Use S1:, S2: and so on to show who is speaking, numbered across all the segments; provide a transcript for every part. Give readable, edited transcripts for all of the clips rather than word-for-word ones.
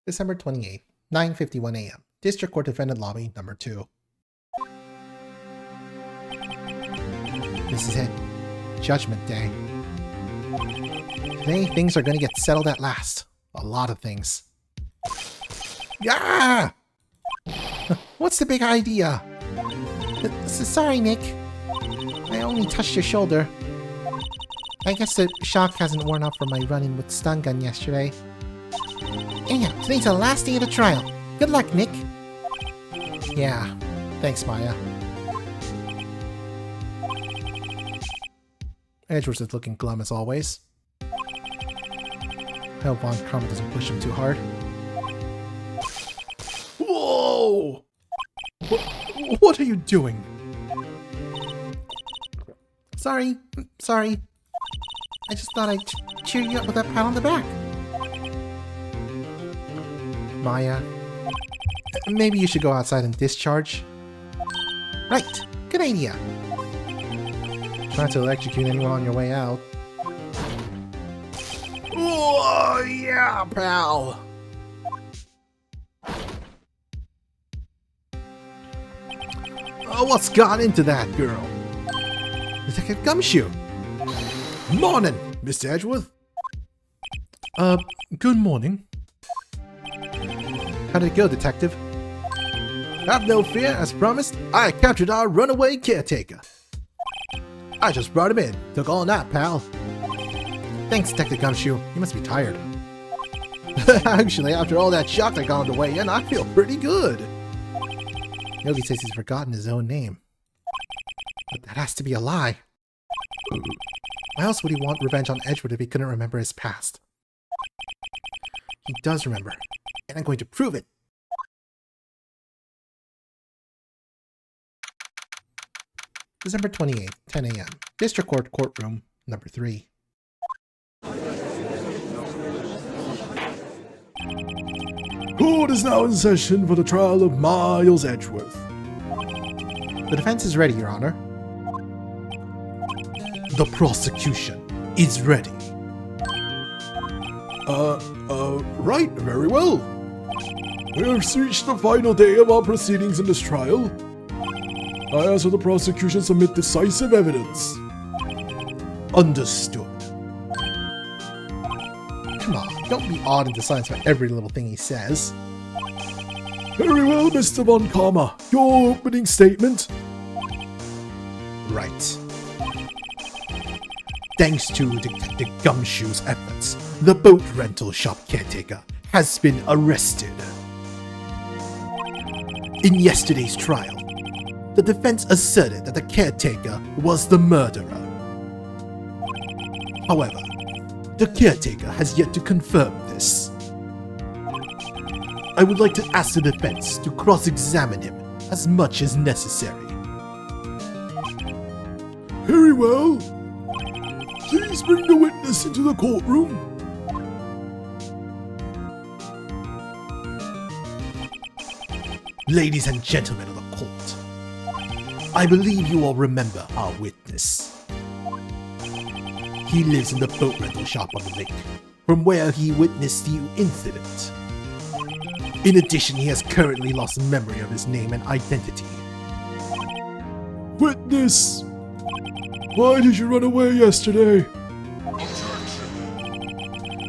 S1: December 28th, 9:51 a.m. District Court Defendant Lobby number 2. This is it. Judgment Day. Today, things are going to get settled at last. A lot of things. Yeah! What's the big idea? Sorry, Nick. I only touched your shoulder. I guess the shock hasn't worn off from my run-in with stun gun yesterday. Anyhow, today's the last day of the trial. Good luck, Nick. Yeah. Thanks, Maya. Edgeworth is looking glum as always. I hope Von Karma doesn't push him too hard. Whoa! What are you doing? Sorry. I just thought I'd cheer you up with that pat on the back. Maya, maybe you should go outside and discharge. Right, good idea. Try to electrocute anyone on your way out. Oh, yeah, pal. Oh, what's got into that girl? Detective Gumshoe. Morning, Mr. Edgeworth. Good morning. How did it go, Detective? Have no fear, as promised, I captured our runaway caretaker. I just brought him in. Took all night, pal. Thanks, Detective Gumshoe. You must be tired. Actually, after all that shock I got on the way in, I feel pretty good. Yogi says he's forgotten his own name. But that has to be a lie. Why else would he want revenge on Edgeworth if he couldn't remember his past? He does remember, and I'm going to prove it. December 28th, 10 a.m. District Court Courtroom number 3.
S2: Court is now in session for the trial of Miles Edgeworth.
S1: The defense is ready, Your Honor.
S2: The prosecution is ready. Right, very well. We have reached the final day of our proceedings in this trial. I ask that the prosecution submit decisive evidence. Understood.
S1: Come on, don't be odd and decisive about every little thing he says.
S2: Very well, Mr. Von Karma. Your opening statement.
S1: Right. Thanks to Detective Gumshoe's efforts, the boat rental shop caretaker has been arrested. In yesterday's trial, the defense asserted that the caretaker was the murderer. However, the caretaker has yet to confirm this. I would like to ask the defense to cross-examine him as much as necessary.
S2: Very well. Please bring the witness into the courtroom.
S1: Ladies and gentlemen of the court, I believe you all remember our witness. He lives in the boat rental shop on the lake, from where he witnessed the incident. In addition, he has currently lost memory of his name and identity.
S2: Witness! Why did you run away yesterday?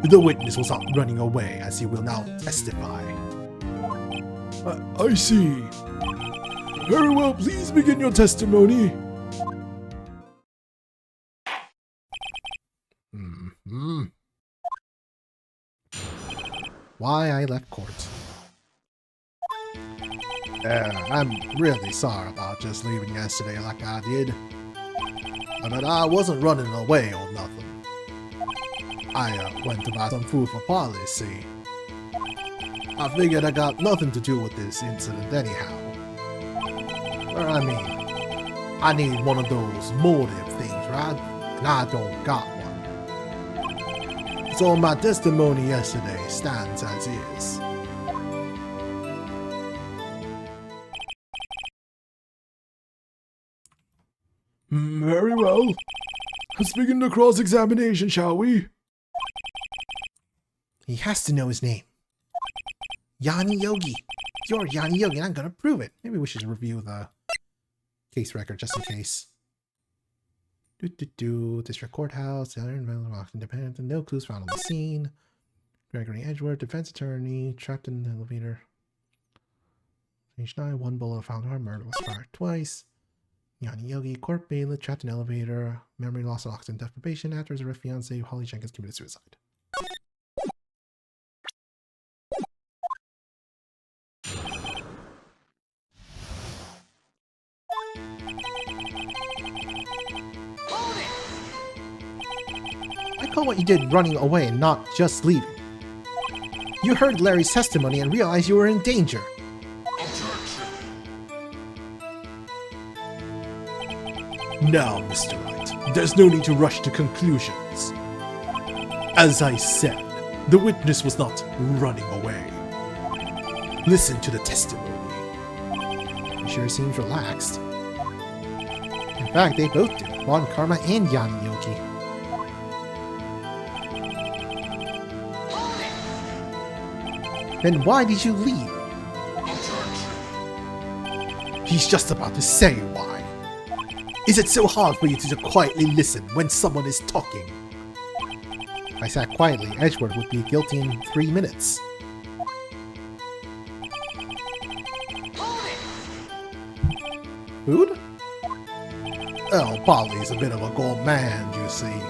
S1: The witness was not running away, as he will now testify.
S2: I see. Very well, please begin your testimony.
S1: Why I left court. I'm really sorry about just leaving yesterday like I did. But I wasn't running away or nothing. I went to buy some food for Polly, see. I figured I got nothing to do with this incident anyhow. But I mean, I need one of those motive things, right? And I don't got one. So my testimony yesterday stands as is.
S2: Very well. Let's begin the cross-examination, shall we?
S1: He has to know his name. Yanni Yogi. You're Yanni Yogi, and I'm gonna prove it. Maybe we should review the case record just in case. District Courthouse, independent, no clues found on the scene. Gregory Edgeworth, defense attorney, trapped in the elevator. Page 9, one bullet found arm, murder was fired twice. Yanni Yogi, court bailiff, trapped in elevator, memory loss and oxygen deprivation after his fiancée Holly Jenkins committed suicide. I call what you did running away and not just leaving. You heard Larry's testimony and realized you were in danger. Now, Mr. Wright, there's no need to rush to conclusions. As I said, the witness was not running away. Listen to the testimony. He sure seems relaxed. In fact, they both do. Ron Karma and Yanni Yogi. Then why did you leave? He's just about to say why. Is it so hard for you to quietly listen when someone is talking? If I sat quietly, Edgeworth would be guilty in 3 minutes. Food? Oh, Polly's a bit of a gourmand, you see.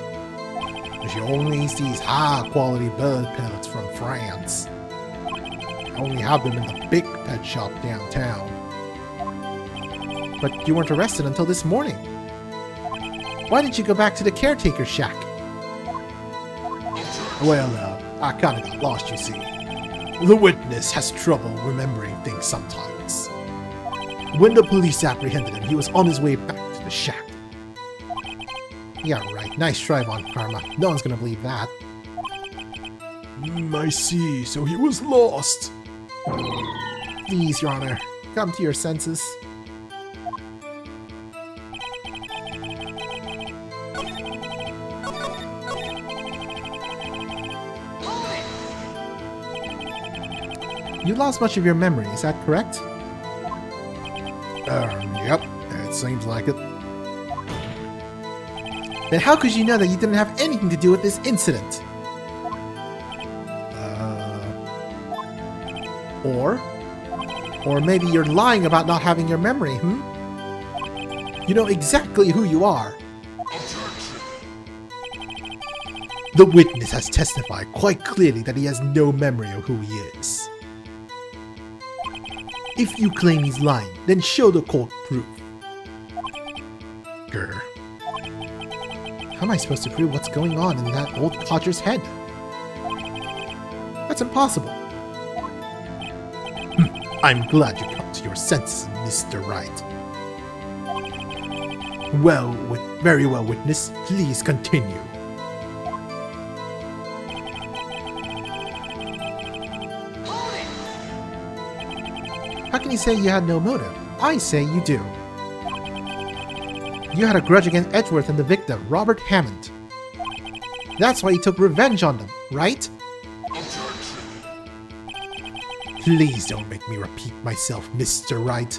S1: She only eats these high-quality bird pellets from France. I only have them in the big pet shop downtown. But you weren't arrested until this morning. Why did you go back to the caretaker's shack? Well, I kinda got lost, you see. The witness has trouble remembering things sometimes. When the police apprehended him, he was on his way back to the shack. Yeah, right. Nice try, Von Karma. No one's gonna believe that.
S2: I see. So he was lost.
S1: Please, Your Honor, come to your senses. You lost much of your memory, is that correct?
S2: Yep. It seems like it.
S1: Then how could you know that you didn't have anything to do with this incident? Or maybe you're lying about not having your memory, You know exactly who you are. The witness has testified quite clearly that he has no memory of who he is. If you claim he's lying, then show the court proof. Grr. How am I supposed to prove what's going on in that old codger's head? That's impossible. I'm glad you come to your senses, Mr. Wright. Well, very well, witness. Please continue. How can you say you had no motive? I say you do. You had a grudge against Edgeworth and the victim, Robert Hammond. That's why you took revenge on them, right? Please don't make me repeat myself, Mr. Wright.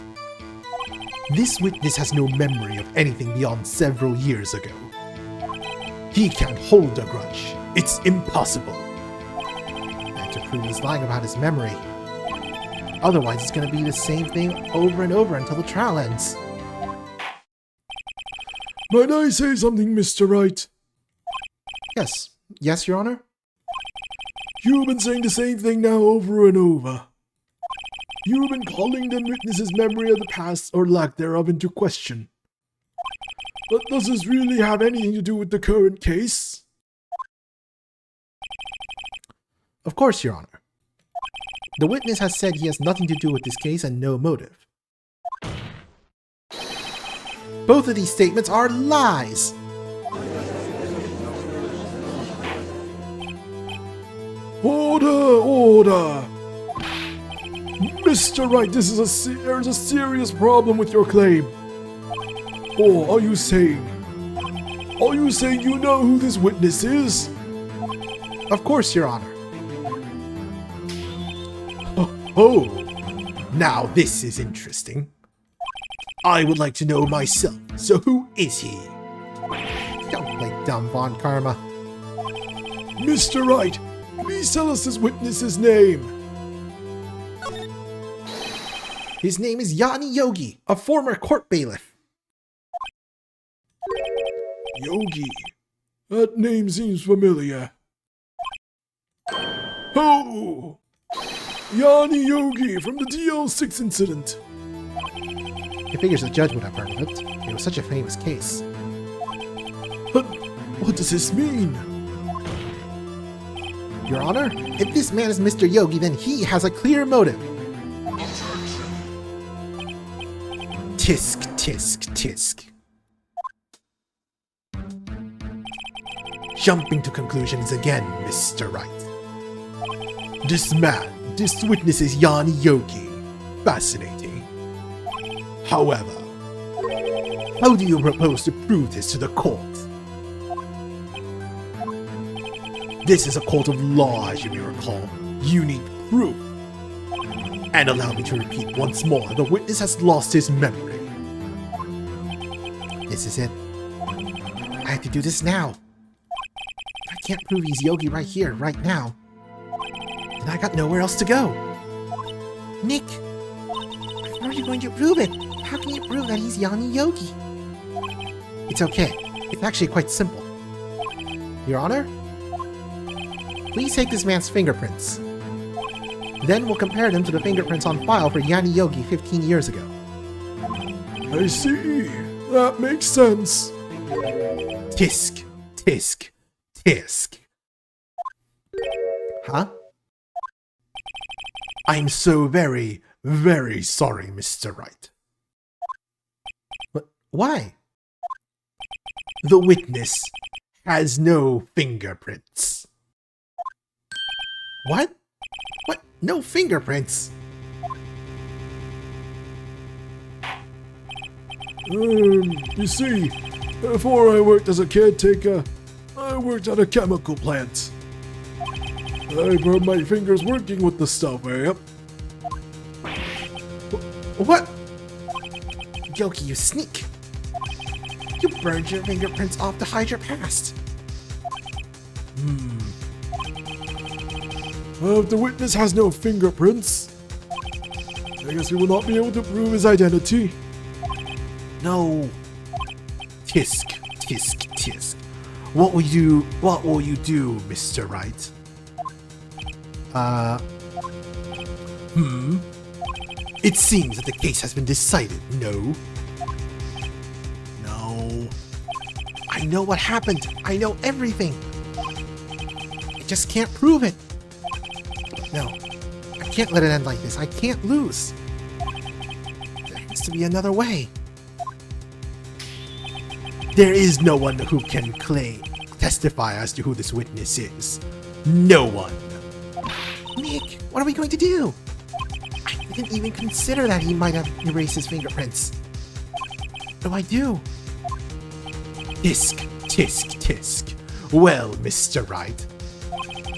S1: This witness has no memory of anything beyond several years ago. He can't hold a grudge. It's impossible. I have to prove he's lying about his memory. Otherwise, it's going to be the same thing over and over until the trial ends.
S2: Might I say something, Mr. Wright?
S1: Yes. Yes, Your Honor?
S2: You've been saying the same thing now over and over. You've been calling the witness's memory of the past or lack thereof into question. But does this really have anything to do with the current case?
S1: Of course, Your Honor. The witness has said he has nothing to do with this case and no motive. Both of these statements are lies!
S2: Order! Order! Mr. Wright, there's a serious problem with your claim. Or are you saying you know who this witness is?
S1: Of course, Your Honor. Oh, now this is interesting. I would like to know myself, so who is he? Don't play dumb, Von Karma.
S2: Mr. Wright, please tell us this witness's name.
S1: His name is Yanni Yogi, a former court bailiff.
S2: Yogi. That name seems familiar. Oh! Yanni Yogi from the DL6 incident.
S1: It figures the judge would have heard of it. It was such a famous case.
S2: What does this mean?
S1: Your Honor, if this man is Mr. Yogi, then he has a clear motive. Tisk, tisk, tisk. Jumping to conclusions again, Mr. Wright. This man, this witness is Yanni Yogi. Fascinating. However, how do you propose to prove this to the court? This is a court of law, as you may recall. You need proof. And allow me to repeat once more, the witness has lost his memory. This is it. I have to do this now. If I can't prove he's Yogi right here, right now, then I got nowhere else to go. Nick, how are you going to prove it? How can you prove that he's Yanni Yogi? It's okay. It's actually quite simple. Your Honor, please take this man's fingerprints. Then we'll compare them to the fingerprints on file for Yanni Yogi 15 years ago.
S2: I see. That makes sense.
S1: Tisk, tisk, tisk. Huh? I'm so very, very sorry, Mr. Wright. Why? The witness has no fingerprints. What? What? No fingerprints?
S2: You see, before I worked as a caretaker, I worked at a chemical plant. I burned my fingers working with the stuff, yep.
S1: What? Yogi, you sneak! You burned your fingerprints off to hide your past.
S2: If the witness has no fingerprints, I guess we will not be able to prove his identity.
S1: No. Tisk, tisk, tisk. What will you do, Mr. Wright? It seems that the case has been decided, no? No. I know what happened. I know everything. I just can't prove it. No. I can't let it end like this. I can't lose. There has to be another way. There is no one who can testify as to who this witness is. No one. Nick, what are we going to do? I didn't even consider that he might have erased his fingerprints. What do I do? Tisk, tisk, tisk. Well, Mr. Wright,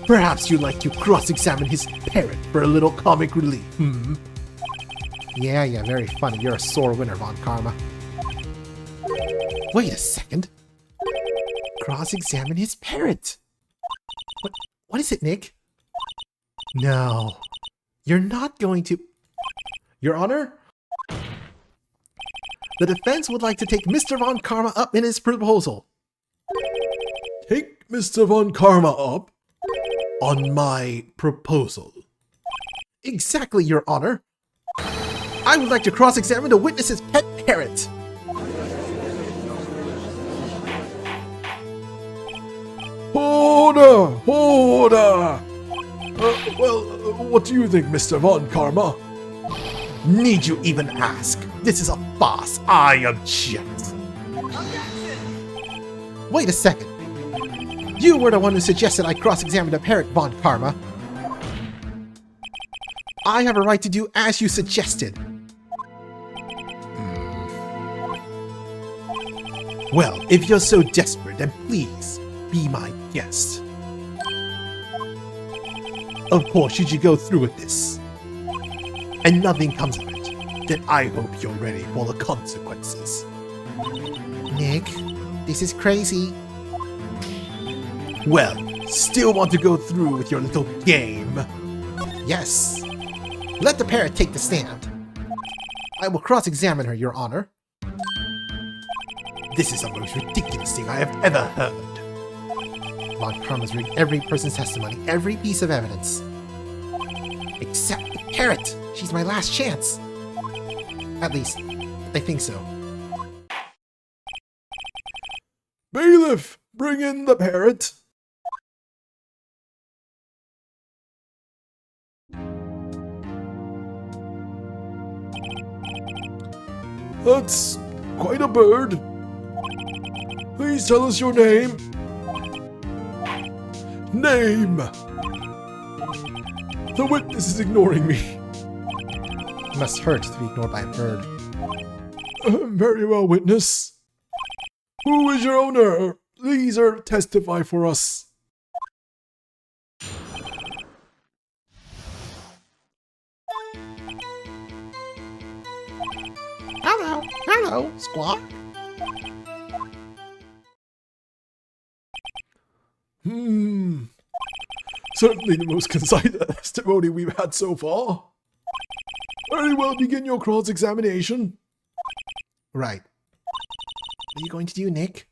S1: perhaps you'd like to cross-examine his parrot for a little comic relief, Yeah, very funny. You're a sore winner, Von Karma. Wait a second. Cross-examine his parrot. What is it, Nick? No. You're not going to... Your Honor? The defense would like to take Mr. Von Karma up in his proposal.
S2: Take Mr. Von Karma up?
S1: On my proposal. Exactly, Your Honor. I would like to cross-examine the witness's pet parrot.
S2: Order! Well, what do you think, Mr. Von Karma?
S1: Need you even ask? This is a farce. I object. Wait a second. You were the one who suggested I cross-examine the parrot, Von Karma. I have a right to do as you suggested. Well, if you're so desperate, then please be my guest. Of course, should you go through with this, and nothing comes of it, then I hope you're ready for the consequences. Nick, this is crazy. Well, still want to go through with your little game? Yes. Let the parrot take the stand. I will cross-examine her, Your Honor. This is the most ridiculous thing I have ever heard. Von Karma's rigged every person's testimony, every piece of evidence. Except the parrot! She's my last chance! At least, I think so.
S2: Bailiff, bring in the parrot. That's quite a bird. Please tell us your name. Name! The witness is ignoring me.
S1: It must hurt to be ignored by a bird.
S2: Very well, witness. Who is your owner? Please testify for us.
S1: Hello, Squawk.
S2: Certainly the most concise testimony we've had so far. Very well, begin your cross-examination.
S1: Right. What are you going to do, Nick?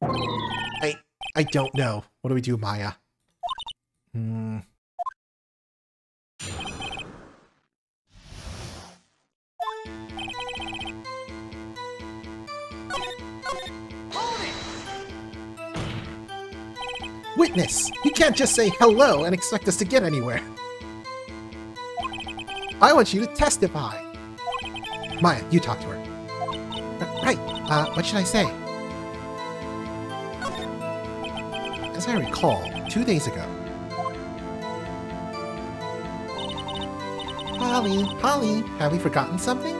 S1: I don't know. What do we do, Maya? Witness! You can't just say hello and expect us to get anywhere. I want you to testify. Maya, you talk to her. Right. What should I say? As I recall, 2 days ago. Polly, have we forgotten something?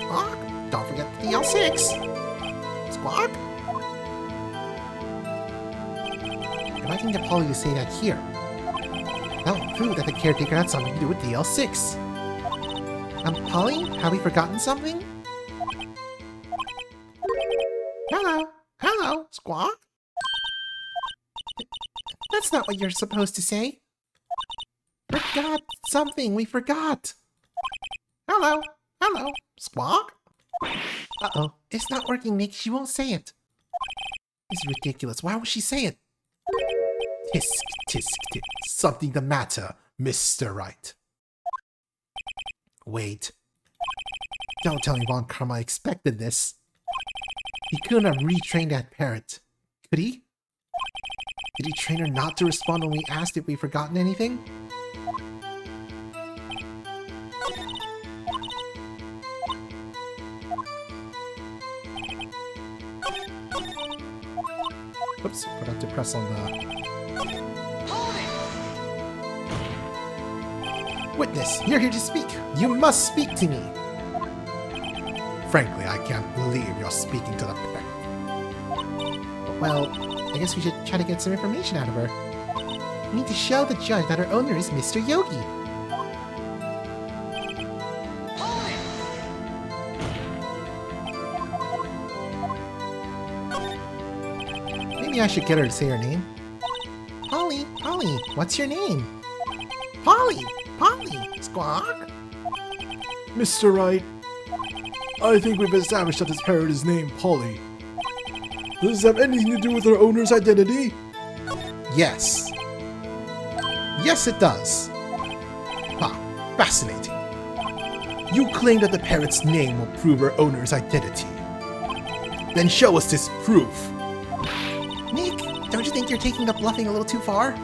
S1: Squawk, don't forget the DL6. Squawk? If I can get Polly to say that here, that will prove that the caretaker had something to do with DL6. Polly, have we forgotten something? Hello, Squawk? That's not what you're supposed to say. Forgot something, we forgot. Hello, Squawk? Uh-oh, it's not working, Nick, she won't say it. This is ridiculous, why would she say it? Tisk, tisk, tisk. Something the matter, Mr. Wright. Wait. Don't tell me Von Karma expected this. He couldn't have retrained that parrot. Could he? Did he train her not to respond when we asked if we've forgotten anything? Oops, forgot to press on the... Witness, you're here to speak. You must speak to me. Frankly, I can't believe you're speaking to the parrot. Well, I guess we should try to get some information out of her. We need to show the judge that her owner is Mr. Yogi. Maybe I should get her to say her name. Polly, what's your name? Polly, Squawk?
S2: Mr. Wright, I think we've established that this parrot is named Polly. Does this have anything to do with her owner's identity?
S1: Yes. Yes, it does. Fascinating. You claim that the parrot's name will prove her owner's identity. Then show us this proof. Nick, don't you think you're taking the bluffing a little too far?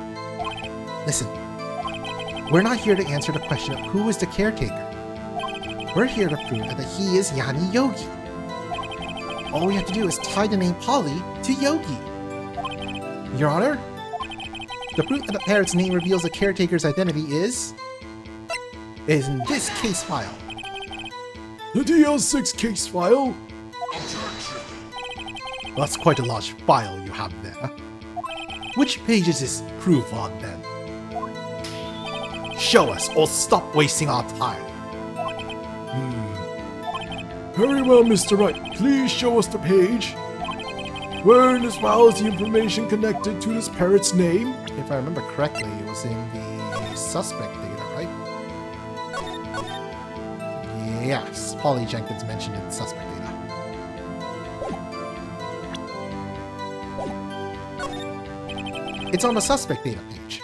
S1: Listen, we're not here to answer the question of who is the caretaker. We're here to prove that he is Yani Yogi. All we have to do is tie the name Polly to Yogi. Your Honor, the proof that the parrot's name reveals the caretaker's identity is in this case file.
S2: The DL6 case file?
S1: That's quite a large file you have there. Which page is this proof on, then? Show us, or stop wasting our time.
S2: Very well, Mr. Wright. Please show us the page. Where in this file is the information connected to this parrot's name?
S1: If I remember correctly, it was in the suspect data, right? Yes, Polly Jenkins mentioned in the suspect data. It's on the suspect data page.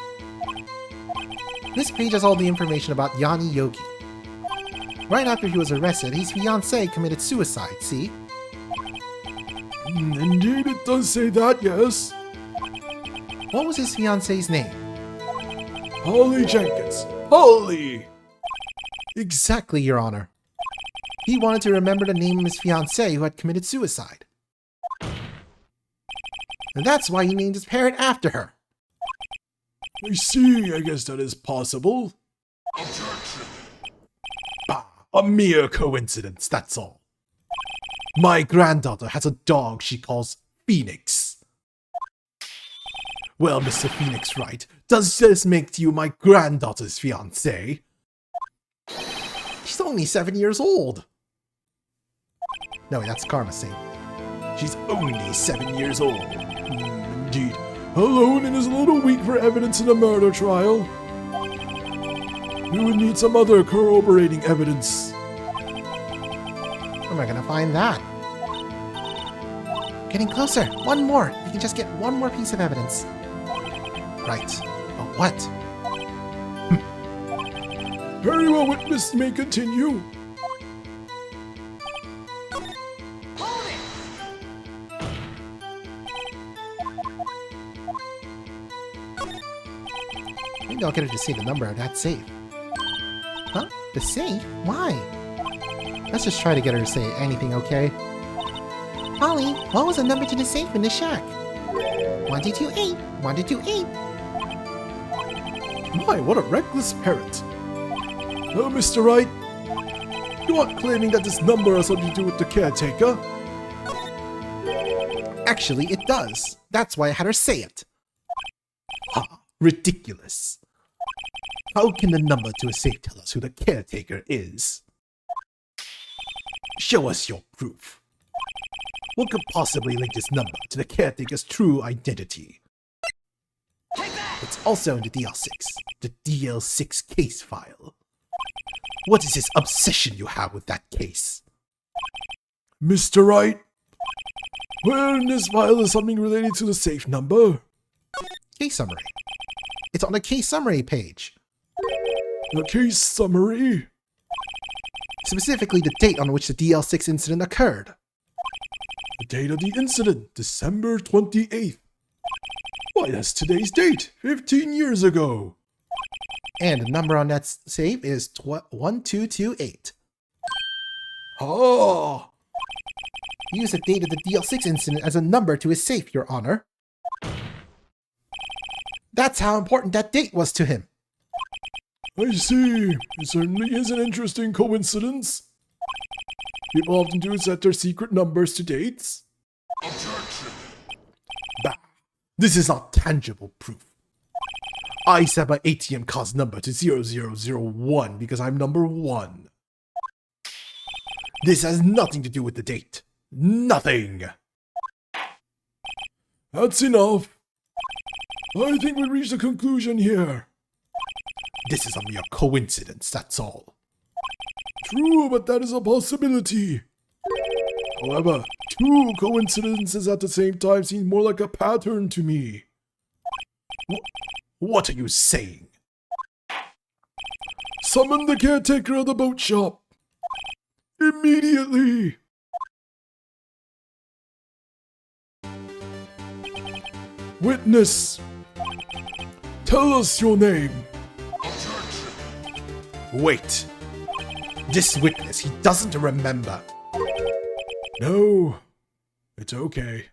S1: This page has all the information about Yanni Yogi. Right after he was arrested, his fiancée committed suicide, see?
S2: Indeed, it does say that, yes.
S1: What was his fiancée's name?
S2: Polly Jenkins. Polly!
S1: Exactly, Your Honor. He wanted to remember the name of his fiancée who had committed suicide. And that's why he named his parrot after her.
S2: I see, I guess that is possible.
S1: Bah, a mere coincidence, that's all. My granddaughter has a dog she calls Phoenix. Well, Mr. Phoenix Wright, does this make you my granddaughter's fiancé? She's only 7 years old. No, that's Karma saying. She's only 7 years old.
S2: Indeed. Alone and is a little weak for evidence in a murder trial. You would need some other corroborating evidence.
S1: Where am I gonna find that? Getting closer. One more. We can just get one more piece of evidence. Right. But what?
S2: Very well, witness. You may continue.
S1: Maybe I'll get her to say the number of that safe. Huh? The safe? Why? Let's just try to get her to say anything, okay? Polly, what was the number to the safe in the shack? 1228. 1228.
S2: My, what a reckless parrot. Oh, Mr. Wright. You aren't claiming that this number has something to do with the caretaker?
S1: Actually, it does. That's why I had her say it. Ha! Ridiculous. How can the number to a safe tell us who the caretaker is? Show us your proof. What could possibly link this number to the caretaker's true identity? It's also in the DL6, the DL6 case file. What is this obsession you have with that case?
S2: Mr. Wright, where in this file is something related to the safe number?
S1: Case summary. It's on the case summary page.
S2: The case summary?
S1: Specifically the date on which the DL6 incident occurred.
S2: The date of the incident, December 28th. Why, that's today's date, 15 years ago.
S1: And the number on that safe is 1228.
S2: Ah!
S1: Use the date of the DL6 incident as a number to his safe, Your Honor. That's how important that date was to him.
S2: I see. It certainly is an interesting coincidence. People often do set their secret numbers to dates.
S1: Bah, this is not tangible proof. I set my ATM card's number to 0001 because I'm number 1. This has nothing to do with the date. Nothing!
S2: That's enough. I think we reached a conclusion here.
S1: This is a mere coincidence, that's all.
S2: True, but that is a possibility. However, two coincidences at the same time seem more like a pattern to me.
S1: What are you saying?
S2: Summon the caretaker of the boat shop. Immediately! Witness! Tell us your name.
S1: Wait. This witness, he doesn't remember.
S2: No, it's okay.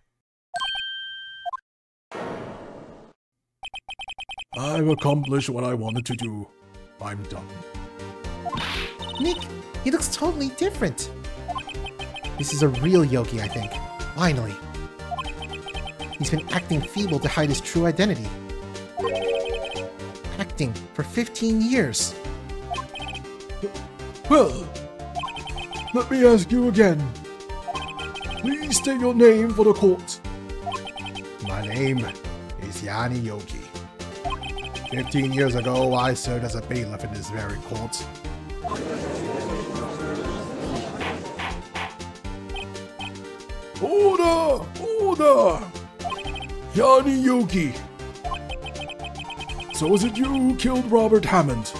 S2: I've accomplished what I wanted to do. I'm done.
S1: Nick, he looks totally different. This is a real Yogi, I think. Finally. He's been acting feeble to hide his true identity. acting for 15 years.
S2: Well, let me ask you again. Please state your name for the court.
S1: My name is Yanni Yogi. 15 years ago, I served as a bailiff in this very court.
S2: Order! Order! Yanni Yogi. So was it you who killed Robert Hammond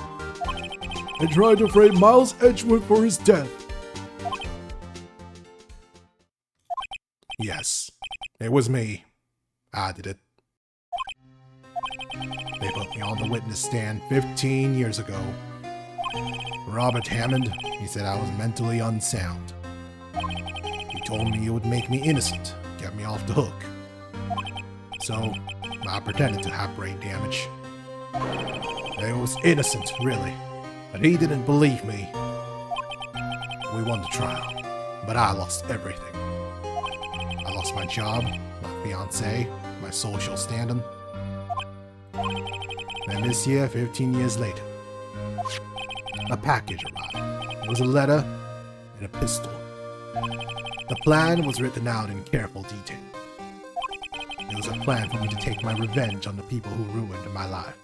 S2: and tried to frame Miles Edgeworth for his death?
S1: Yes, it was me. I did it. They put me on the witness stand 15 years ago. Robert Hammond, he said I was mentally unsound. He told me it would make me innocent, get me off the hook. So, I pretended to have brain damage. I was innocent, really, but he didn't believe me. We won the trial, but I lost everything. I lost my job, my fiancée, my social standing. And this year, 15 years later, a package arrived. It was a letter and a pistol. The plan was written out in careful detail. It was a plan for me to take my revenge on the people who ruined my life.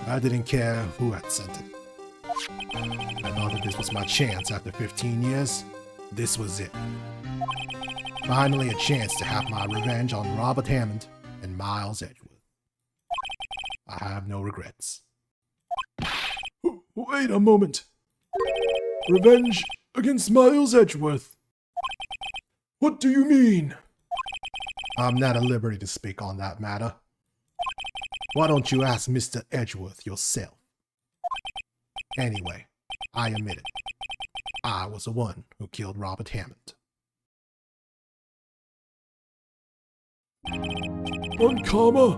S1: I didn't care who had sent it. I thought that this was my chance after 15 years. This was it. Finally a chance to have my revenge on Robert Hammond and Miles Edgeworth. I have no regrets.
S2: Wait a moment. Revenge against Miles Edgeworth? What do you mean?
S1: I'm not at liberty to speak on that matter. Why don't you ask Mr. Edgeworth yourself? Anyway, I admit it. I was the one who killed Robert Hammond.
S2: On karma,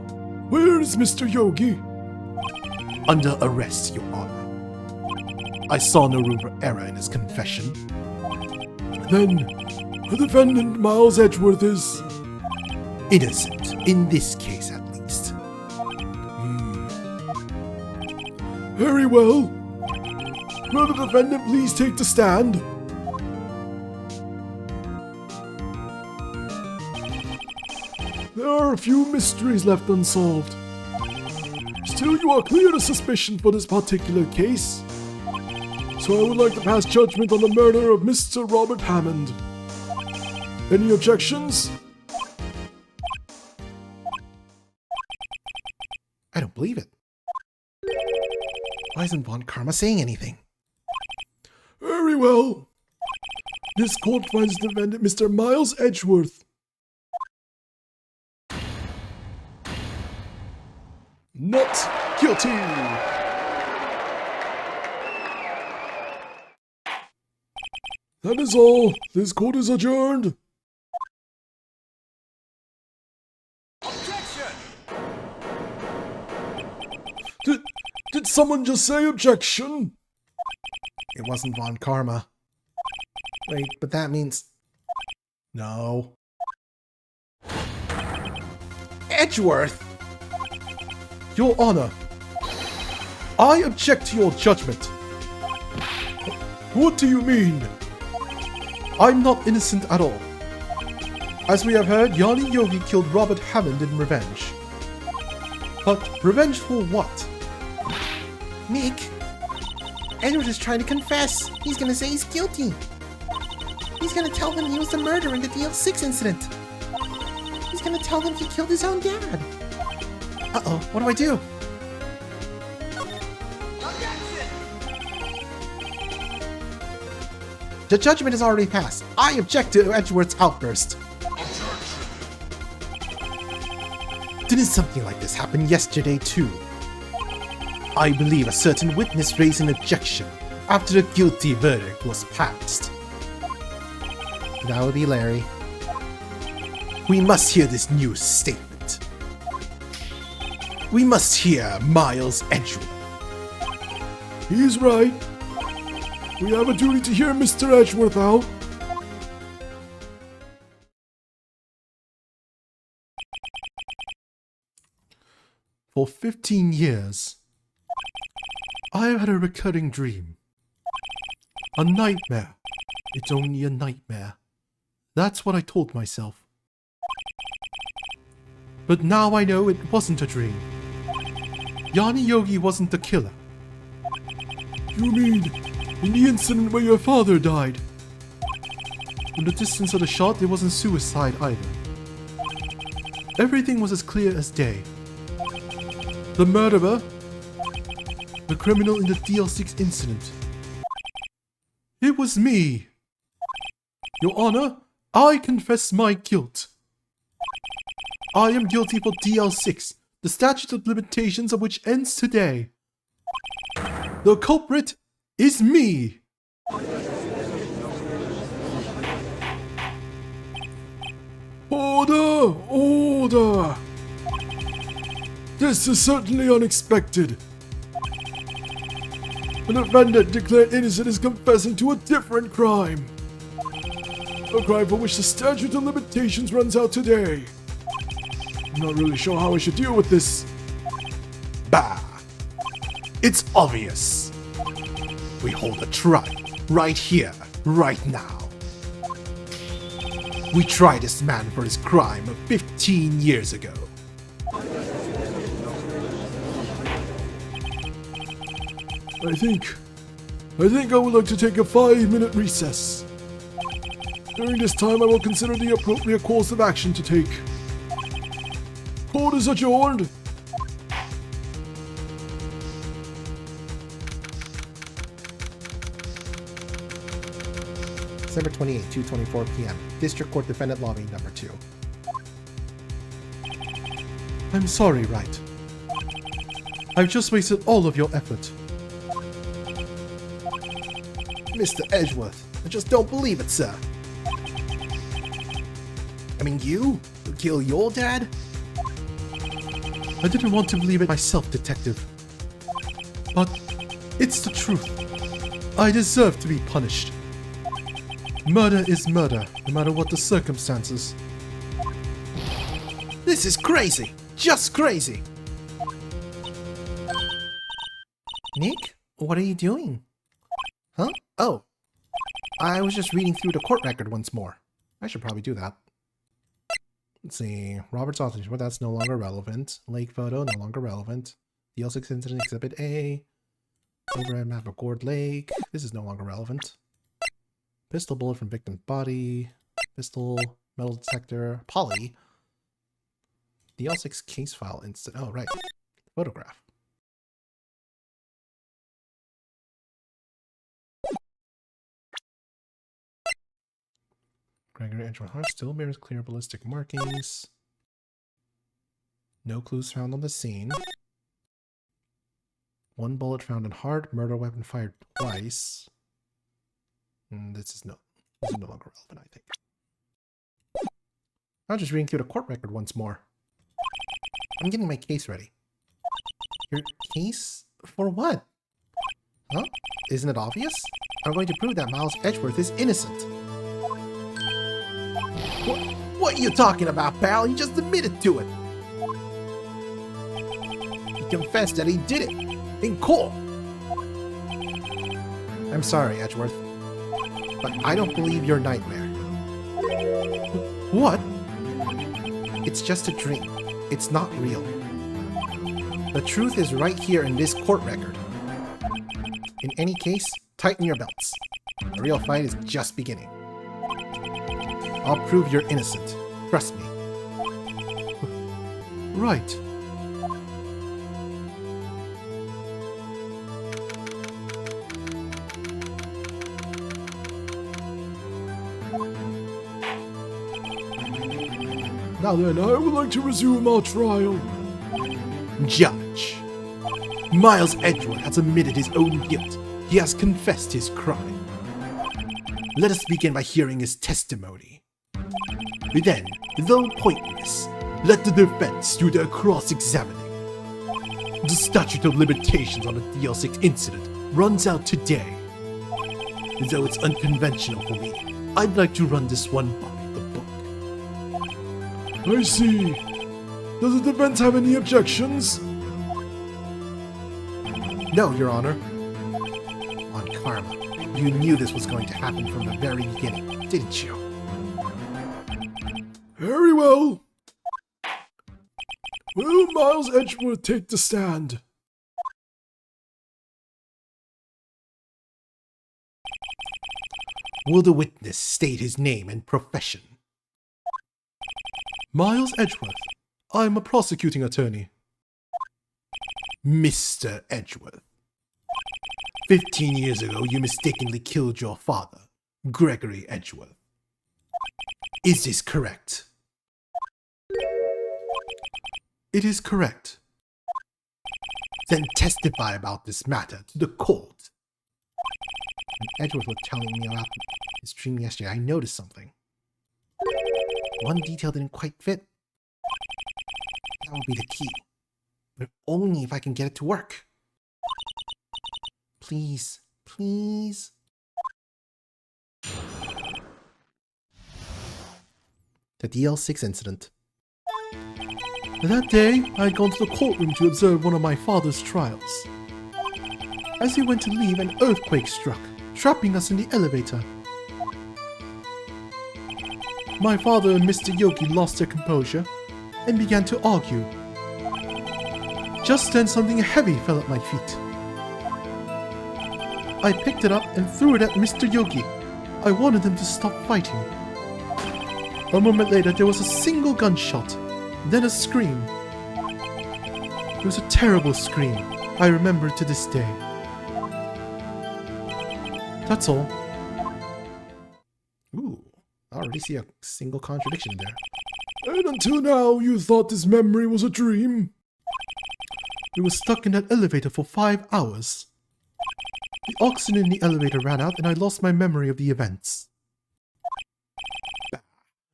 S2: where is Mr. Yogi?
S1: Under arrest, Your Honor. I saw no room for error in his confession.
S2: Then, the defendant Miles Edgeworth is
S1: innocent, in this case at least.
S2: Very well. Will the defendant please take the stand? There are a few mysteries left unsolved. Still, you are clear of suspicion for this particular case. So I would like to pass judgment on the murder of Mr. Robert Hammond. Any objections?
S1: I don't believe it. Why isn't Von Karma saying anything?
S2: Very well. This court finds the defendant Mr. Miles Edgeworth not guilty. That is all. This court is adjourned.
S3: Objection!
S2: Did someone just say objection?
S1: It wasn't Von Karma. Wait, but that means... No. Edgeworth!
S2: Your Honor, I object to your judgment. What do you mean? I'm not innocent at all. As we have heard, Yanni Yogi killed Robert Hammond in revenge. But revenge for what?
S1: Nick, Edward is trying to confess. He's gonna say he's guilty. He's gonna tell them he was the murderer in the DL6 incident. He's gonna tell them he killed his own dad. Uh-oh, what do I do? The judgment is already passed. I object to Edgeworth's outburst. Didn't something like this happen yesterday too? I believe a certain witness raised an objection after the guilty verdict was passed. That would be Larry. We must hear this new statement. We must hear Miles Edgeworth.
S2: He's right. We have a duty to hear Mr. Edgeworth out.
S1: For 15 years, I have had a recurring dream. A nightmare. It's only a nightmare. That's what I told myself. But now I know it wasn't a dream. Yanni Yogi wasn't the killer.
S2: You mean in the incident where your father died?
S1: From the distance of the shot, it wasn't suicide either. Everything was as clear as day. The murderer, the criminal in the DL6 incident. It was me. Your Honor, I confess my guilt. I am guilty for DL6, the statute of limitations of which ends today. The culprit is me.
S2: Order! Order! This is certainly unexpected. The defendant declared innocent is confessing to a different crime. A crime for which the statute of limitations runs out today. I'm not really sure how I should deal with this.
S1: Bah! It's obvious. We hold a trial right here, right now. We tried this man for his crime of 15 years ago.
S2: I think I would like to take a 5-minute recess. During this time, I will consider the appropriate course of action to take. Court is adjourned.
S1: December 28, 2:24 p.m. District Court Defendant Lobby number 2. I'm sorry, Wright. I've just wasted all of your effort. Mr. Edgeworth, I just don't believe it, sir. I mean, you kill your dad? I didn't want to believe it myself, Detective. But it's the truth. I deserve to be punished. Murder is murder, no matter what the circumstances. This is crazy! Just crazy! Nick, what are you doing? Huh? Oh. I was just reading through the court record once more. I should probably do that. Let's see. Robert's authorization, but that's no longer relevant. Lake photo, no longer relevant. DL6 incident, Exhibit A. Overhead map of Gourd Lake. This is no longer relevant. Pistol bullet from victim's body. Pistol, metal detector, poly. DL6 case file incident. Oh, right. Photograph. Gregory Edgeworth heart still bears clear ballistic markings. No clues found on the scene. One bullet found in heart. Murder weapon fired twice. This is no longer relevant, I think. I'm just reading through the court record once more. I'm getting my case ready. Your case? For what? Huh? Isn't it obvious? I'm going to prove that Miles Edgeworth is innocent. What are you talking about, pal? He just admitted to it. He confessed that he did it. In court. I'm sorry, Edgeworth. But I don't believe your nightmare. What? It's just a dream. It's not real. The truth is right here in this court record. In any case, tighten your belts. The real fight is just beginning. I'll prove you're innocent. Trust me. Right.
S2: Now then, I would like to resume our trial.
S1: Judge. Miles Edgeworth has admitted his own guilt. He has confessed his crime. Let us begin by hearing his testimony. Then, though pointless, let the defense do their cross-examining. The statute of limitations on the DL6 incident runs out today. Though it's unconventional for me, I'd like to run this one by the book.
S2: I see. Does the defense have any objections?
S1: No, Your Honor. On karma. You knew this was going to happen from the very beginning, didn't you?
S2: Very well. Will Miles Edgeworth take the stand?
S1: Will the witness state his name and profession?
S2: Miles Edgeworth. I'm a prosecuting attorney.
S1: Mr. Edgeworth. 15 years ago, you mistakenly killed your father, Gregory Edgeworth. Is this correct?
S2: It is correct.
S1: Then testify about this matter to the court. When Edgeworth was telling me about his dream yesterday, I noticed something. One detail didn't quite fit. That will be the key. But only if I can get it to work. Please, please. The DL6 incident.
S2: That day, I had gone to the courtroom to observe one of my father's trials. As he went to leave, an earthquake struck, trapping us in the elevator. My father and Mr. Yogi lost their composure and began to argue. Just then, something heavy fell at my feet. I picked it up and threw it at Mr. Yogi. I wanted him to stop fighting. A moment later, there was a single gunshot, then a scream. It was a terrible scream. I remember it to this day. That's all.
S1: Ooh, I already see a single contradiction there.
S2: And until now, you thought this memory was a dream? We were stuck in that elevator for 5 hours. The oxygen in the elevator ran out and I lost my memory of the events.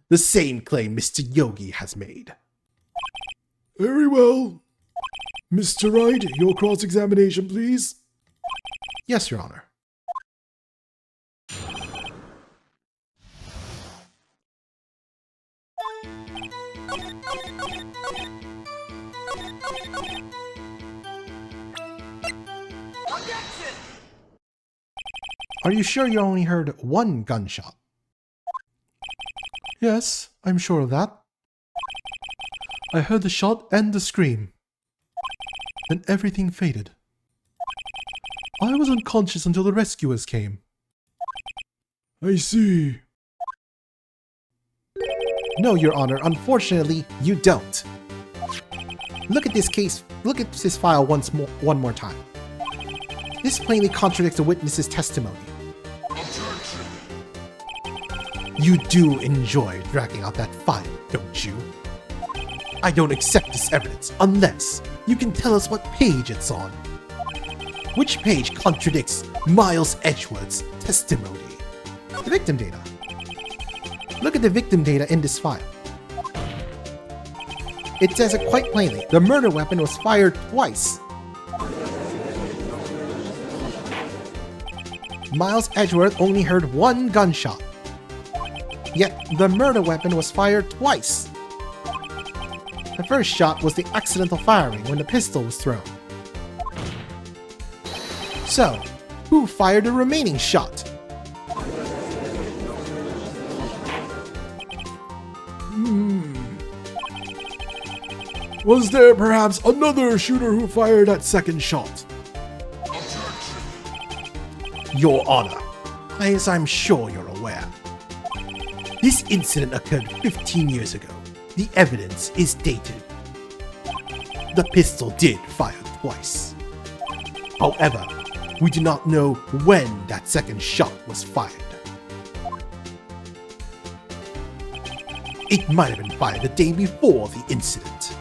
S1: The same claim Mr. Yogi has made.
S2: Very well. Mr. Wright, your cross-examination, please.
S1: Yes, Your Honor. Are you sure you only heard one gunshot?
S2: Yes, I'm sure of that. I heard the shot and the scream. Then everything faded. I was unconscious until the rescuers came. I see.
S1: No, Your Honor, unfortunately, you don't. Look at this case, look at this file one more time. This plainly contradicts the witness's testimony. You do enjoy dragging out that file, don't you? I don't accept this evidence unless you can tell us what page it's on. Which page contradicts Miles Edgeworth's testimony? The victim data. Look at the victim data in this file. It says it quite plainly. The murder weapon was fired twice. Miles Edgeworth only heard one gunshot. Yet, the murder weapon was fired twice. The first shot was the accidental firing when the pistol was thrown. So, who fired the remaining shot?
S2: Was there perhaps another shooter who fired that second shot?
S1: Your Honor, as I'm sure you're aware, this incident occurred 15 years ago. The evidence is dated. The pistol did fire twice. However, we do not know when that second shot was fired. It might have been fired the day before the incident.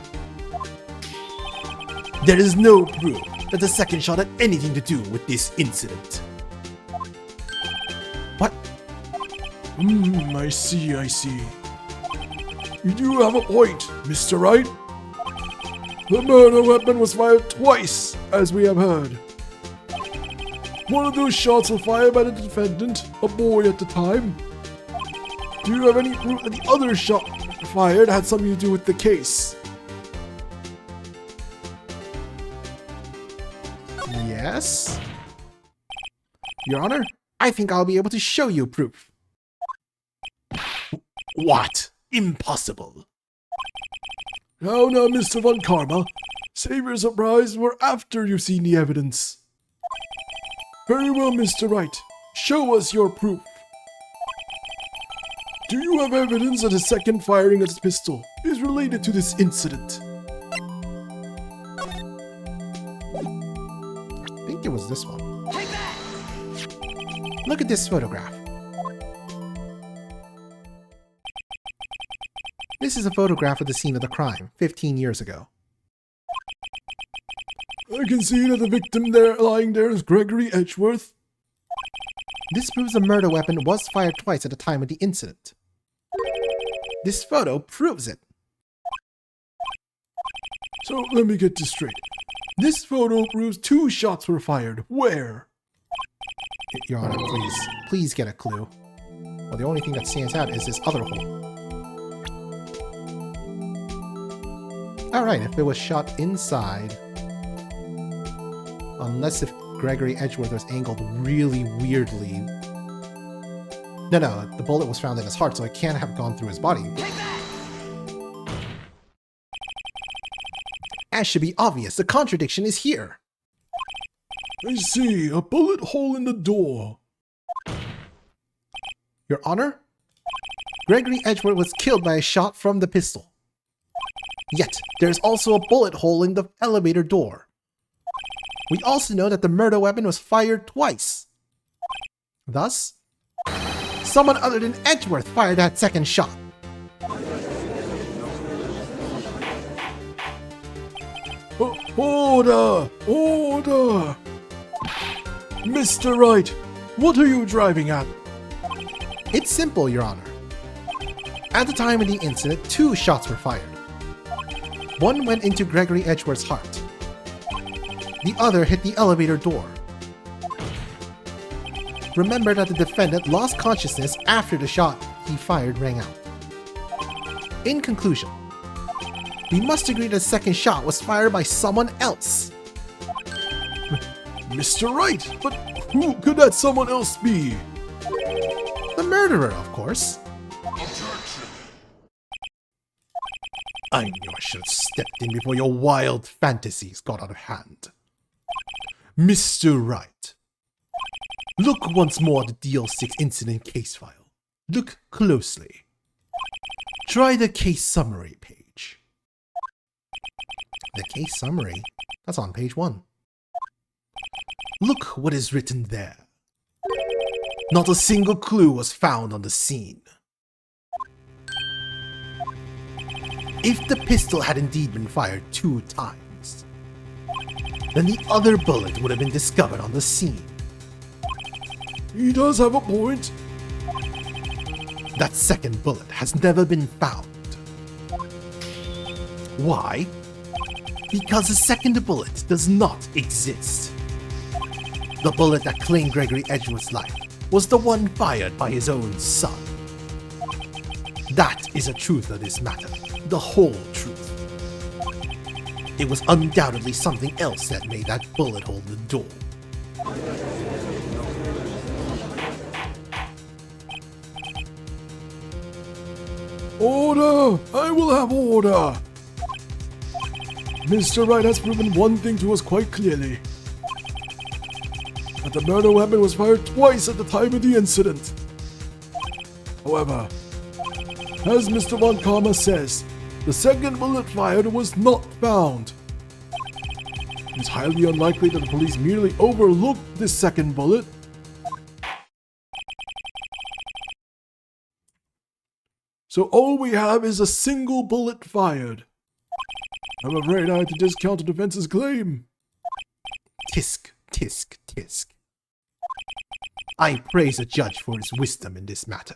S1: There is no proof that the second shot had anything to do with this incident. What?
S2: I see. You do have a point, Mr. Wright. The murder weapon was fired twice, as we have heard. One of those shots was fired by the defendant, a boy at the time. Do you have any proof that the other shot fired had something to do with the case?
S1: Yes? Your Honor, I think I'll be able to show you proof.
S2: What? Impossible. Now, Mr. Von Karma. Save your surprise for after you've seen the evidence. Very well, Mr. Wright. Show us your proof. Do you have evidence that the second firing of this pistol is related to this incident?
S1: I think it was this one. Look at this photograph. This is a photograph of the scene of the crime, 15 years ago.
S2: I can see that the victim there lying there is Gregory Edgeworth.
S1: This proves the murder weapon was fired twice at the time of the incident. This photo proves it.
S2: So let me get this straight. This photo proves 2 shots were fired. Where?
S1: Your Honor, please get a clue. Well, the only thing that stands out is this other hole. Alright, if it was shot inside, unless if Gregory Edgeworth was angled really weirdly. No, the bullet was found in his heart, so it can't have gone through his body. As should be obvious, the contradiction is here.
S2: I see, a bullet hole in the door.
S1: Your Honor, Gregory Edgeworth was killed by a shot from the pistol. Yet, there's also a bullet hole in the elevator door. We also know that the murder weapon was fired twice. Thus, someone other than Edgeworth fired that second shot.
S2: Order! Order! Mr. Wright, what are you driving at?
S1: It's simple, Your Honor. At the time of the incident, 2 shots were fired. One went into Gregory Edgeworth's heart. The other hit the elevator door. Remember that the defendant lost consciousness after the shot he fired rang out. In conclusion, we must agree that the second shot was fired by someone else.
S2: Mr. Wright, but who could that someone else be?
S1: The murderer, of course. I knew I should have stepped in before your wild fantasies got out of hand. Mr. Wright, look once more at the DL6 incident case file. Look closely. Try the case summary page. The case summary? That's on page 1. Look what is written there. Not a single clue was found on the scene. If the pistol had indeed been fired 2 times, then the other bullet would have been discovered on the scene.
S2: He does have a point.
S1: That second bullet has never been found. Why? Because the second bullet does not exist. The bullet that claimed Gregory Edgeworth's life was the one fired by his own son. That is the truth of this matter, the whole truth. It was undoubtedly something else that made that bullet hole in the door.
S2: Order! I will have order! Mr. Wright has proven one thing to us quite clearly. That the murder weapon was fired twice at the time of the incident. However, as Mr. Von Karma says, the second bullet fired was not found. It's highly unlikely that the police merely overlooked this second bullet. So all we have is a single bullet fired. I'm afraid I have to discount the defense's claim.
S1: Tisk, tisk, tisk. I praise the judge for his wisdom in this matter.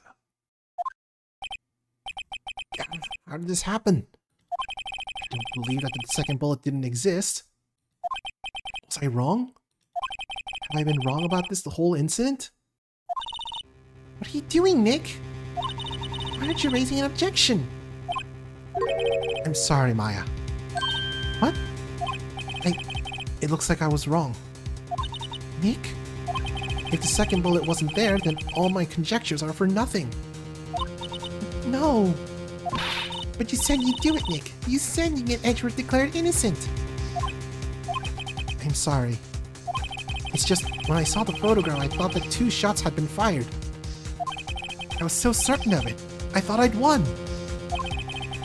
S1: How did this happen? I don't believe that the second bullet didn't exist. Was I wrong? Have I been wrong about this the whole incident? What are you doing, Nick? Why aren't you raising an objection? I'm sorry, Maya. What? It looks like I was wrong. Nick? If the second bullet wasn't there, then all my conjectures are for nothing. No. But you said you'd do it, Nick. You said you'd get Edgeworth declared innocent. I'm sorry. It's just, when I saw the photograph, I thought that 2 shots had been fired. I was so certain of it. I thought I'd won.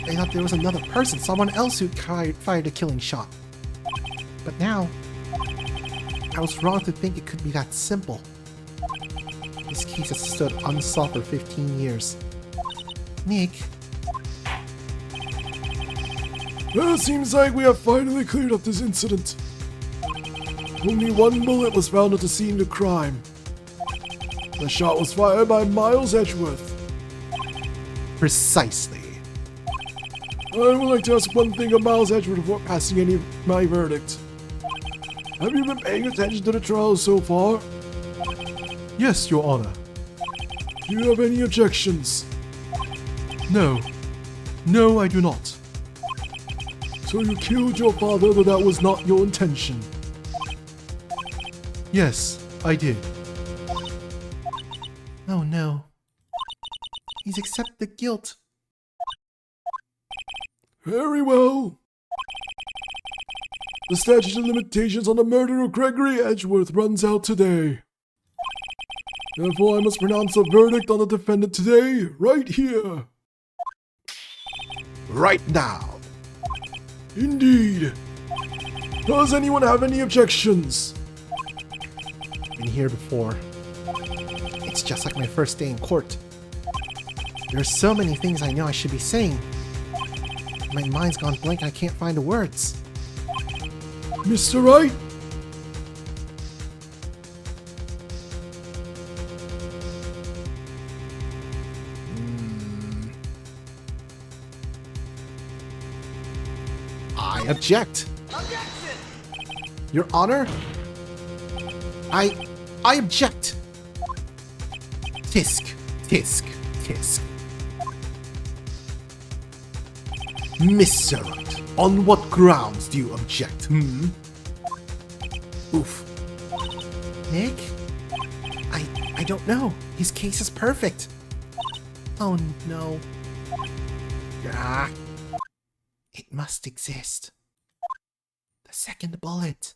S1: I thought there was another person, someone else who fired a killing shot. But now, I was wrong to think it could be that simple. This case has stood unsolved for 15 years. Nick?
S2: Well, it seems like we have finally cleared up this incident. Only 1 bullet was found at the scene of the crime. The shot was fired by Miles Edgeworth.
S1: Precisely.
S2: I would like to ask one thing of Miles Edgeworth before passing any of my verdict. Have you been paying attention to the trial so far?
S1: Yes, Your Honor.
S2: Do you have any objections?
S1: No. No, I do not.
S2: So you killed your father, though that was not your intention?
S1: Yes, I did. Oh no. He's accepted the guilt.
S2: Very well. The statute of limitations on the murder of Gregory Edgeworth runs out today. Therefore, I must pronounce a verdict on the defendant today, right here.
S1: Right now.
S2: Indeed. Does anyone have any objections?
S1: Been here before. It's just like my first day in court. There are so many things I know I should be saying. My mind's gone blank and I can't find the words.
S2: Mr. Wright?
S1: I object.
S3: Objection!
S1: Your Honor? I object. Tisk, tisk, tisk. Mr. Wright, on what grounds do you object, Oof. Nick? I don't know. His case is perfect. Oh no. Ah. It must exist. The second bullet.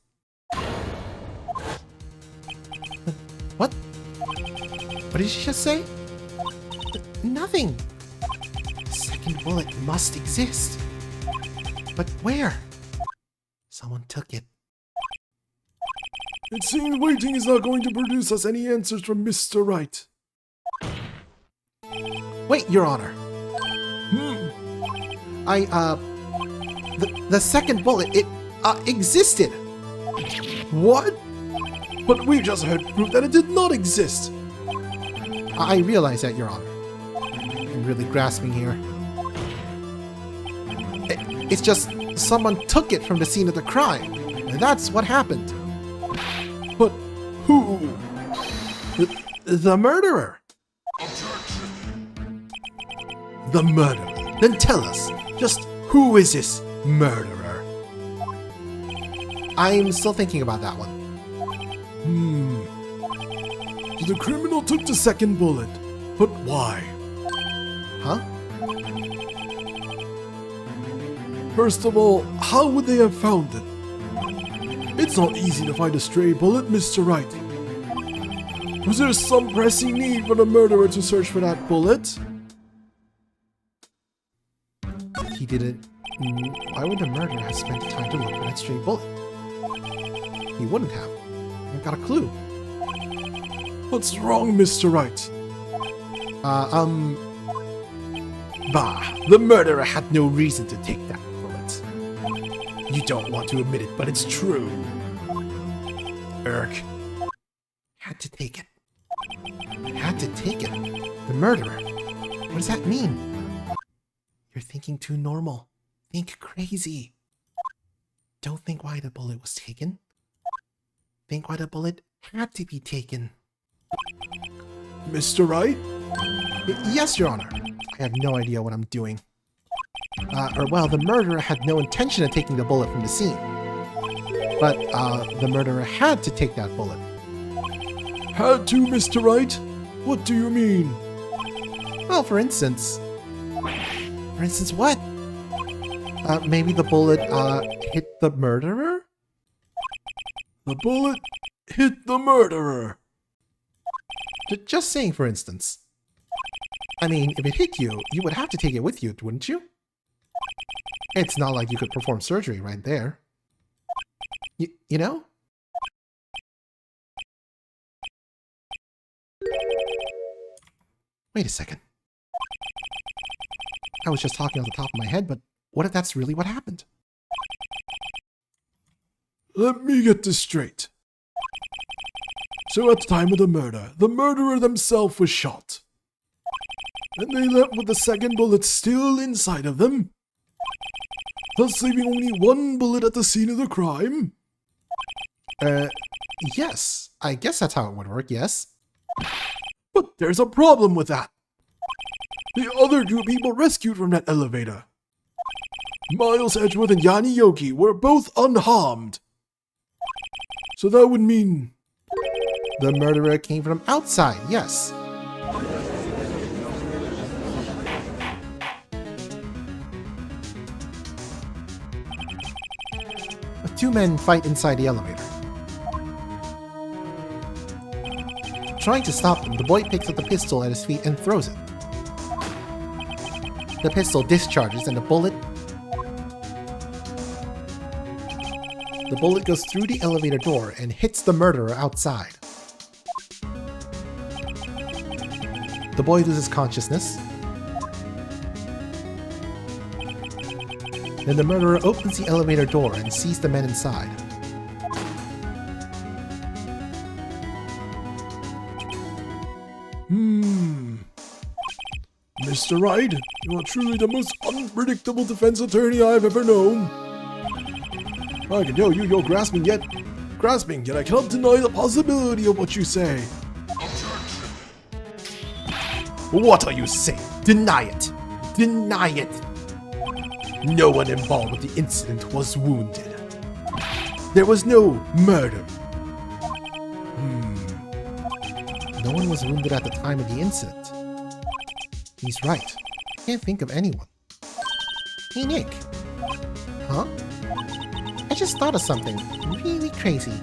S1: What? What did she just say? Nothing. The second bullet must exist. But where? Someone took it.
S2: It seems waiting is not going to produce us any answers from Mr. Wright.
S1: Wait, Your Honor. The second bullet, it, existed.
S2: What? But we just heard proof that it did not exist.
S1: I realize that, Your Honor. I'm really grasping here. It's just someone took it from the scene of the crime. And that's what happened.
S2: But who?
S1: The murderer. The murderer. Then tell us, just who is this murderer? I'm still thinking about that one.
S2: So the criminal took the second bullet. But why?
S1: Huh?
S2: First of all, how would they have found it? It's not easy to find a stray bullet, Mr. Wright. Was there some pressing need for the murderer to search for that bullet?
S1: He didn't. Why would the murderer have spent the time to look for that stray bullet? He wouldn't have. I got a clue.
S2: What's wrong, Mr. Wright?
S1: Bah, the murderer had no reason to take that bullet. You don't want to admit it, but it's true. Urk. Had to take it. Had to take it. The murderer. What does that mean? You're thinking too normal. Think crazy. Don't think why the bullet was taken. Think why the bullet had to be taken.
S2: Mr. Wright?
S1: Yes, Your Honor. I have no idea what I'm doing. The murderer had no intention of taking the bullet from the scene. But, the murderer had to take that bullet.
S2: Had to, Mr. Wright? What do you mean?
S1: Well, for instance, what? Maybe the bullet, hit the murderer?
S2: The bullet hit the murderer.
S1: Just saying, for instance. I mean, if it hit you, you would have to take it with you, wouldn't you? It's not like you could perform surgery right there. You know? Wait a second. I was just talking off the top of my head, but what if that's really what happened?
S2: Let me get this straight. So at the time of the murder, the murderer themselves was shot. And they left with the second bullet still inside of them, thus leaving only one bullet at the scene of the crime?
S1: Yes. I guess that's how it would work, yes.
S2: But there's a problem with that. The other two people rescued from that elevator, Miles Edgeworth and Yanni Yogi, were both unharmed. So that would mean
S1: the murderer came from outside, yes. Two men fight inside the elevator. Trying to stop them, the boy picks up the pistol at his feet and throws it. The pistol discharges and the bullet goes through the elevator door and hits the murderer outside. The boy loses consciousness. Then the murderer opens the elevator door and sees the men inside.
S2: Mr. Wright, you are truly the most unpredictable defense attorney I've ever known. I can tell you're grasping, yet I cannot deny the possibility of what you say.
S1: What are you saying? Deny it! Deny it! No one involved with the incident was wounded. There was no murder. No one was wounded at the time of the incident. He's right. Can't think of anyone. Hey, Nick. Huh? I just thought of something really crazy.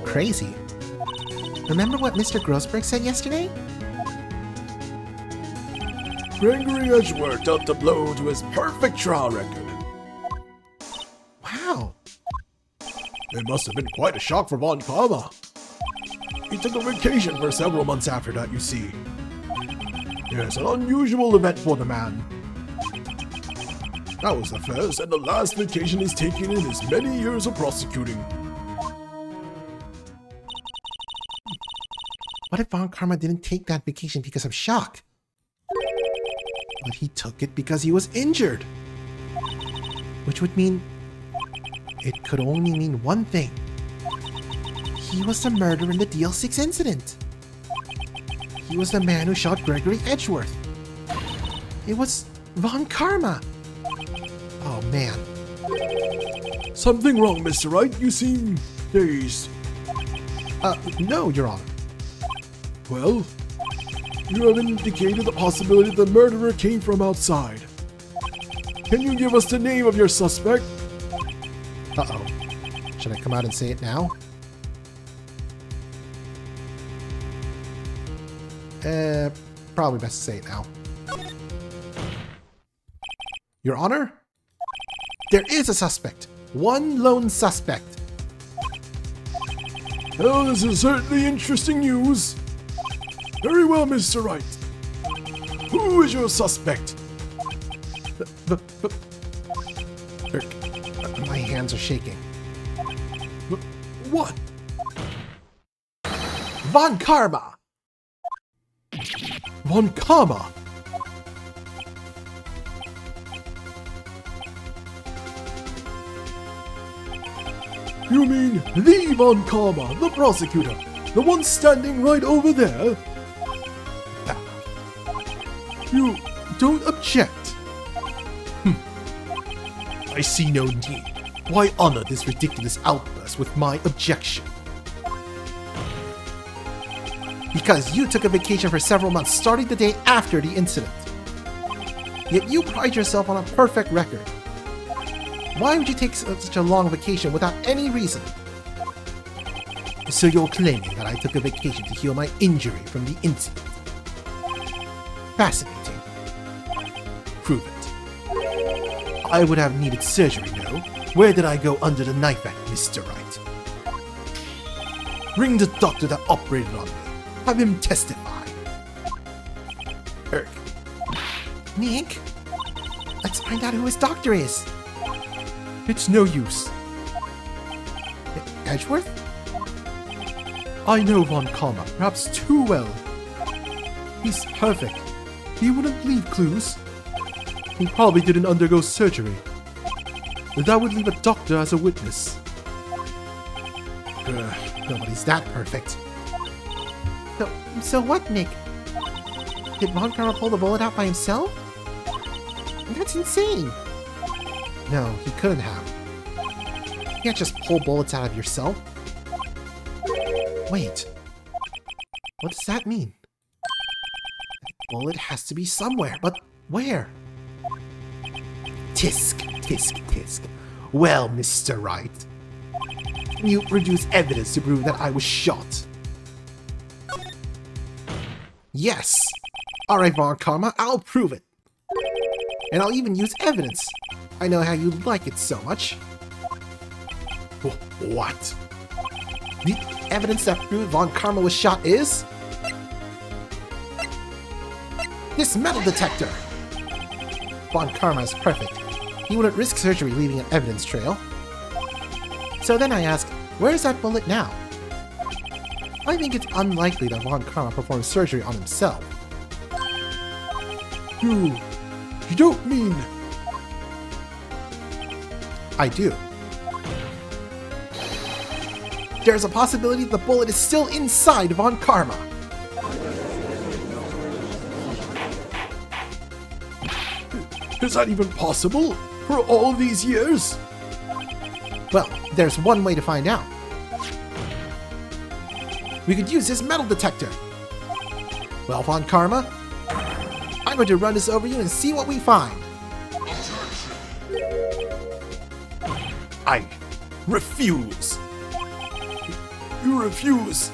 S1: Crazy? Remember what Mr. Grossberg said yesterday?
S2: Gregory Edgeworth dealt a blow to his perfect trial record.
S1: Wow.
S2: It must have been quite a shock for Von Karma. He took a vacation for several months after that, you see. Yes, an unusual event for the man. That was the first and the last vacation he's taken in his many years of prosecuting.
S1: What if Von Karma didn't take that vacation because of shock? But he took it because he was injured. Which would mean... it could only mean one thing. He was the murderer in the DL6 incident. He was the man who shot Gregory Edgeworth. It was Von Karma. Oh, man.
S2: Something wrong, Mr. Wright? You seem dazed.
S1: No, Your Honor.
S2: Well, you have indicated the possibility the murderer came from outside. Can you give us the name of your suspect?
S1: Uh-oh. Should I come out and say it now? Probably best to say it now. Your Honor? There is a suspect. One lone suspect.
S2: Well, this is certainly interesting news. Very well, Mr. Wright. Who is your suspect?
S1: My hands are shaking.
S2: What?
S1: Von Karma!
S2: Von Karma? You mean the Von Karma, the prosecutor, the one standing right over there? You don't object?
S1: I see no need. Why honor this ridiculous outburst with my objection? because you took a vacation for several months starting the day after the incident. Yet you pride yourself on a perfect record. Why would you take such a long vacation without any reason? So you're claiming that I took a vacation to heal my injury from the incident. Fascinating. Prove it. I would have needed surgery, no? Where did I go under the knife at, Mr. Wright? Bring the doctor that operated on me. Have him testify. Erk. Nick? Let's find out who his doctor is. It's no use. Edgeworth? I know Von Karma perhaps too well. He's perfect. He wouldn't leave clues. He probably didn't undergo surgery. That would leave a doctor as a witness. Nobody's that perfect. So what, Nick? Did Von Karma pull the bullet out by himself? That's insane. No, he couldn't have. You can't just pull bullets out of yourself. Wait. What does that mean? The bullet has to be somewhere, but where? Tisk, tisk, tisk. Well, Mr. Wright, can you produce evidence to prove that I was shot? Yes! Alright, Von Karma, I'll prove it. And I'll even use evidence. I know how you like it so much. What? The evidence that proved Von Karma was shot is... this metal detector! Von Karma is perfect. He wouldn't risk surgery leaving an evidence trail. So then I ask, where is that bullet now? I think it's unlikely that Von Karma performed surgery on himself.
S2: You don't mean...
S1: I do. There's a possibility the bullet is still inside Von Karma.
S2: Is that even possible? For all these years?
S1: Well, there's one way to find out. We could use this metal detector. Well, Von Karma, I'm going to run this over you and see what we find. I refuse.
S2: You refuse?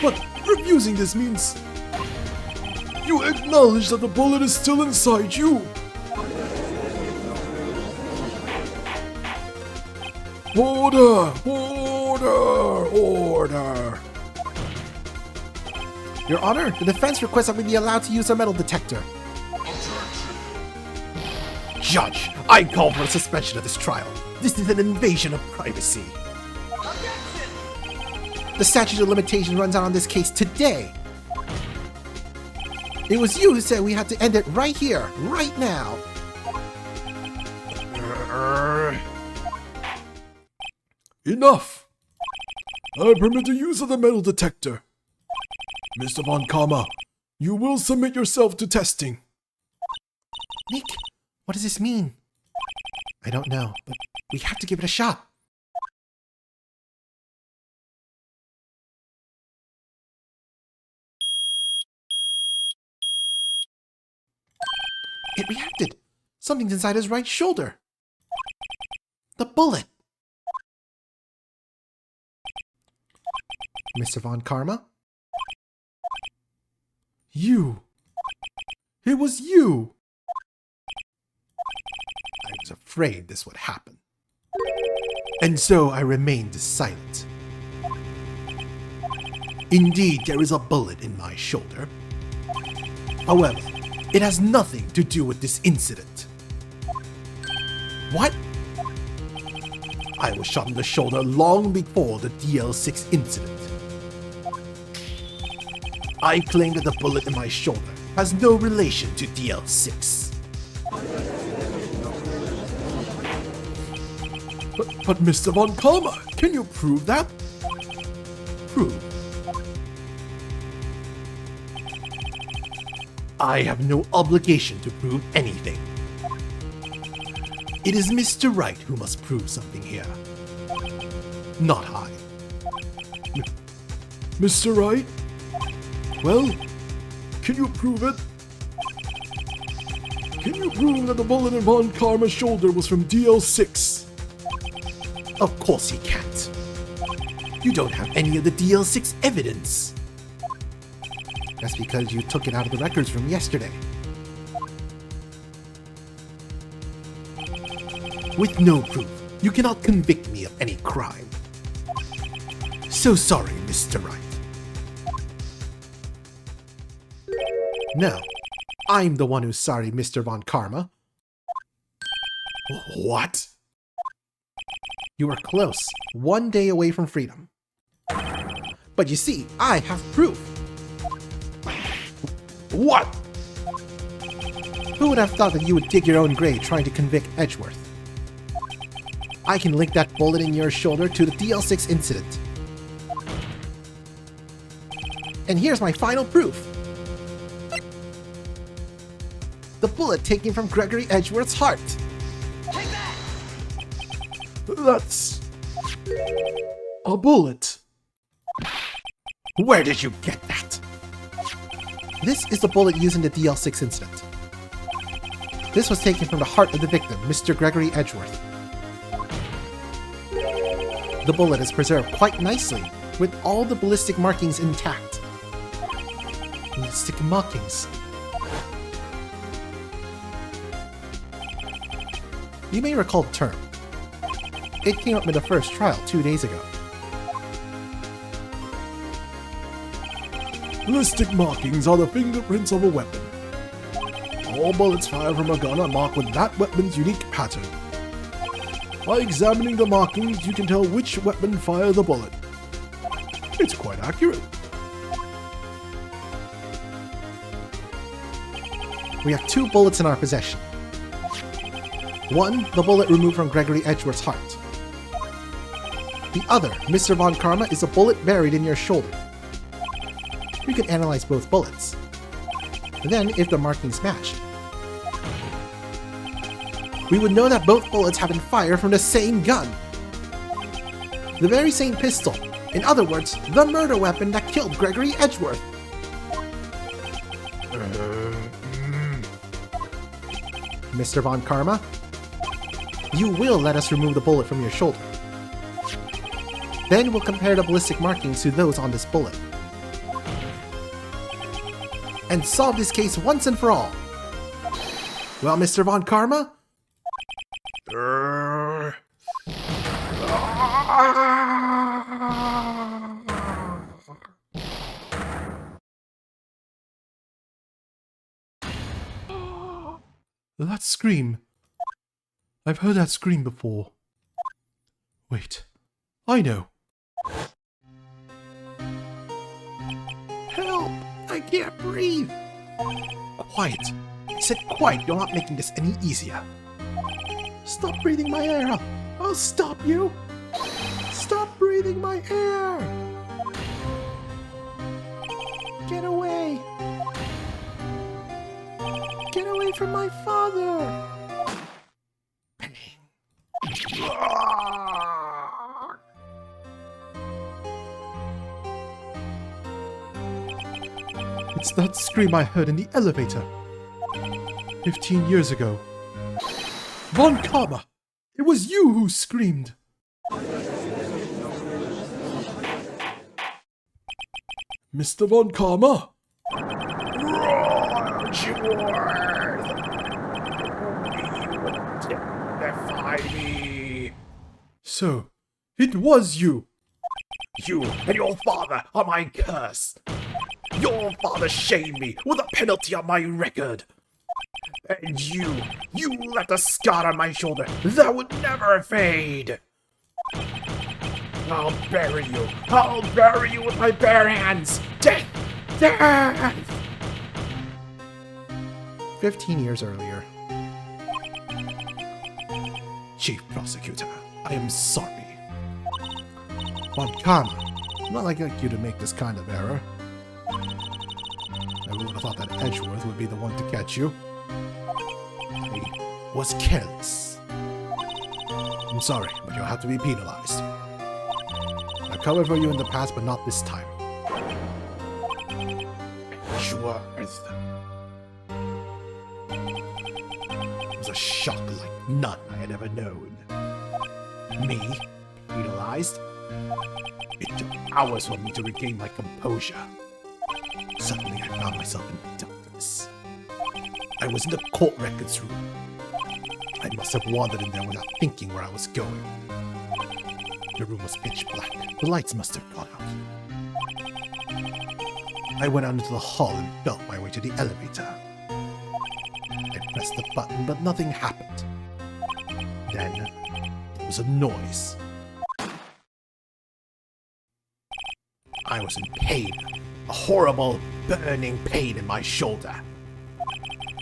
S2: But refusing this means... you acknowledge that the bullet is still inside you. Order! Order! Order!
S1: Your Honor, the defense requests that we be allowed to use our metal detector. Judge, I call for a suspension of this trial. This is an invasion of privacy. The statute of limitations runs out on this case today. It was you who said we had to end it right here, right now.
S2: Enough! I permit the use of the metal detector. Mr. Von Karma, you will submit yourself to testing.
S1: Nick, what does this mean? I don't know, but we have to give it a shot. It reacted. Something's inside his right shoulder. The bullet. Mr. Von Karma?
S2: You. It was you.
S1: I was afraid this would happen. And so I remained silent. Indeed, there is a bullet in my shoulder. However, it has nothing to do with this incident. What? I was shot in the shoulder long before the DL6 incident. I claim that the bullet in my shoulder has no relation to DL6.
S2: But Mr. Von Karma, can you prove that?
S1: Prove? I have no obligation to prove anything. It is Mr. Wright who must prove something here. Not I.
S2: Mr. Wright? Well, can you prove it? Can you prove that the bullet in Von Karma's shoulder was from DL6?
S1: Of course he can't. You don't have any of the DL6 evidence. That's because you took it out of the records from yesterday. With no proof, you cannot convict me of any crime. So sorry, Mr. Wright. No, I'm the one who's sorry, Mr. Von Karma.
S2: What?
S1: You were close, 1 day away from freedom. But you see, I have proof.
S2: What?
S1: Who would have thought that you would dig your own grave trying to convict Edgeworth? I can link that bullet in your shoulder to the DL6 incident. And here's my final proof. The bullet taken from Gregory Edgeworth's heart.
S3: Take that!
S2: That's a bullet.
S1: Where did you get that? This is the bullet used in the DL6 incident. This was taken from the heart of the victim, Mr. Gregory Edgeworth. The bullet is preserved quite nicely, with all the ballistic markings intact. Ballistic markings. You may recall the term. It came up in the first trial 2 days ago.
S2: Ballistic markings are the fingerprints of a weapon. All bullets fired from a gun are marked with that weapon's unique pattern. By examining the markings, you can tell which weapon fired the bullet. It's quite accurate.
S1: We have 2 bullets in our possession. One, the bullet removed from Gregory Edgeworth's heart. The other, Mr. Von Karma, is a bullet buried in your shoulder. We can analyze both bullets. Then, if the markings matched, we would know that both bullets have been fired from the same gun. The very same pistol. In other words, the murder weapon that killed Gregory Edgeworth. Mr. Von Karma, you will let us remove the bullet from your shoulder. Then we'll compare the ballistic markings to those on this bullet. And solve this case once and for all. Well, Mr. Von Karma?
S2: That scream. I've heard that scream before. Wait, I know.
S1: Help! I can't breathe! Quiet. I said quiet, you're not making this any easier. Stop breathing my air! I'll stop you! Stop breathing my air! Get away! Get away from my father!
S2: It's that scream I heard in the elevator. 15 years ago. Von Karma! It was you who screamed! Mr. Von Karma? So, it was you!
S4: You and your father are my curse! Your father shamed me with a penalty on my record! And you left a scar on my shoulder that would never fade! I'll bury you! I'll bury you with my bare hands! Death! Death!
S1: 15 years earlier.
S2: Chief Prosecutor, I am sorry.
S1: Von Karma, not like you to make this kind of error. I would have thought that Edgeworth would be the one to catch you. I was careless. I'm sorry, but you'll have to be penalized. I covered for you in the past, but not this time.
S4: Edgeworth. It was a shock like none I had ever known. Me, penalized. It took hours for me to regain my composure. Suddenly I found myself in darkness. I was in the court records room. I must have wandered in there without thinking where I was going. The room was pitch black. The lights must have gone out. I went out into the hall and felt my way to the elevator. I pressed the button, but nothing happened. Then, there was a noise. I was in pain. A horrible, burning pain in my shoulder.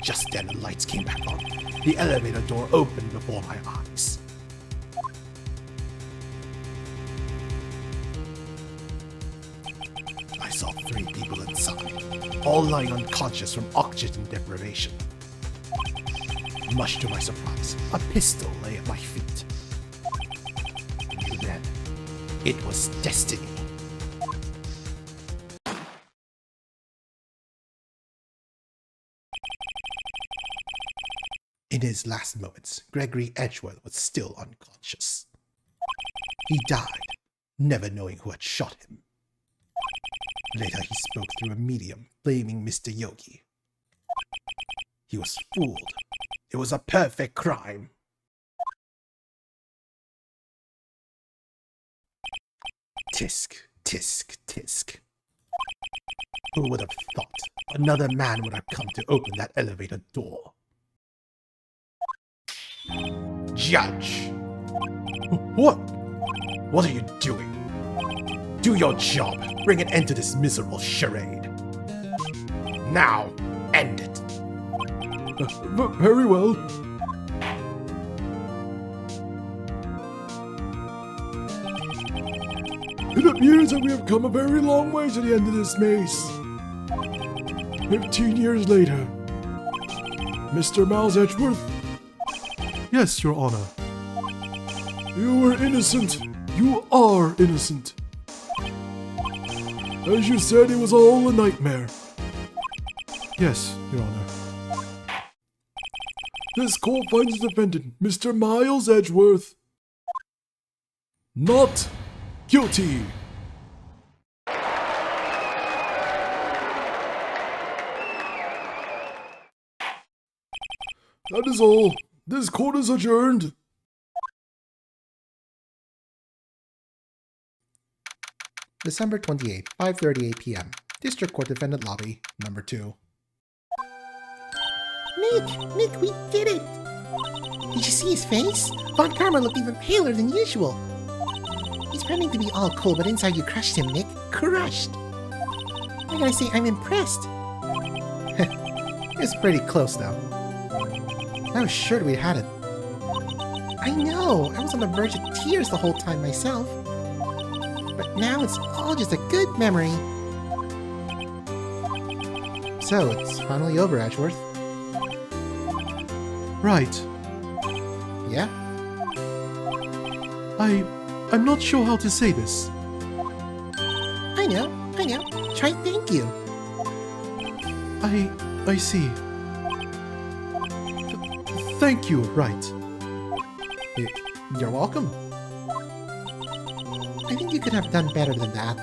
S4: Just then, the lights came back on. The elevator door opened before my eyes. I saw 3 people inside, all lying unconscious from oxygen deprivation. Much to my surprise, a pistol lay at my feet. I knew then, it was destiny. In his last moments, Gregory Edgeworth was still unconscious. He died, never knowing who had shot him. Later he spoke through a medium, blaming Mr. Yogi. He was fooled. It was a perfect crime. Tisk, tisk, tisk. Who would have thought another man would have come to open that elevator door? Judge!
S2: What?
S4: What are you doing? Do your job. Bring an end to this miserable charade. Now, end it.
S2: Very well. It appears that we have come a very long way to the end of this maze. 15 years later. Mr. Miles Edgeworth?
S1: Yes, Your Honor.
S2: You were innocent. You are innocent. As you said, it was all a nightmare.
S1: Yes, Your Honor.
S2: This court finds the defendant, Mr. Miles Edgeworth, not guilty. That is all. This court is adjourned.
S1: December 28th, 5:38 p.m. District Court Defendant Lobby, number 2.
S3: Nick, we did it! Did you see his face? Von Karma looked even paler than usual. He's pretending to be all cool, but inside you crushed him, Nick. Crushed! I gotta say, I'm impressed.
S1: It's pretty close, though. I was sure we had it.
S3: I know, I was on the verge of tears the whole time myself. But now it's all just a good memory.
S1: So, it's finally over, Edgeworth. Right.
S3: Yeah?
S1: I'm not sure how to say this.
S3: I know. Try thank you.
S1: I see. Thank you, Wright.
S3: You're welcome. I think you could have done better than that.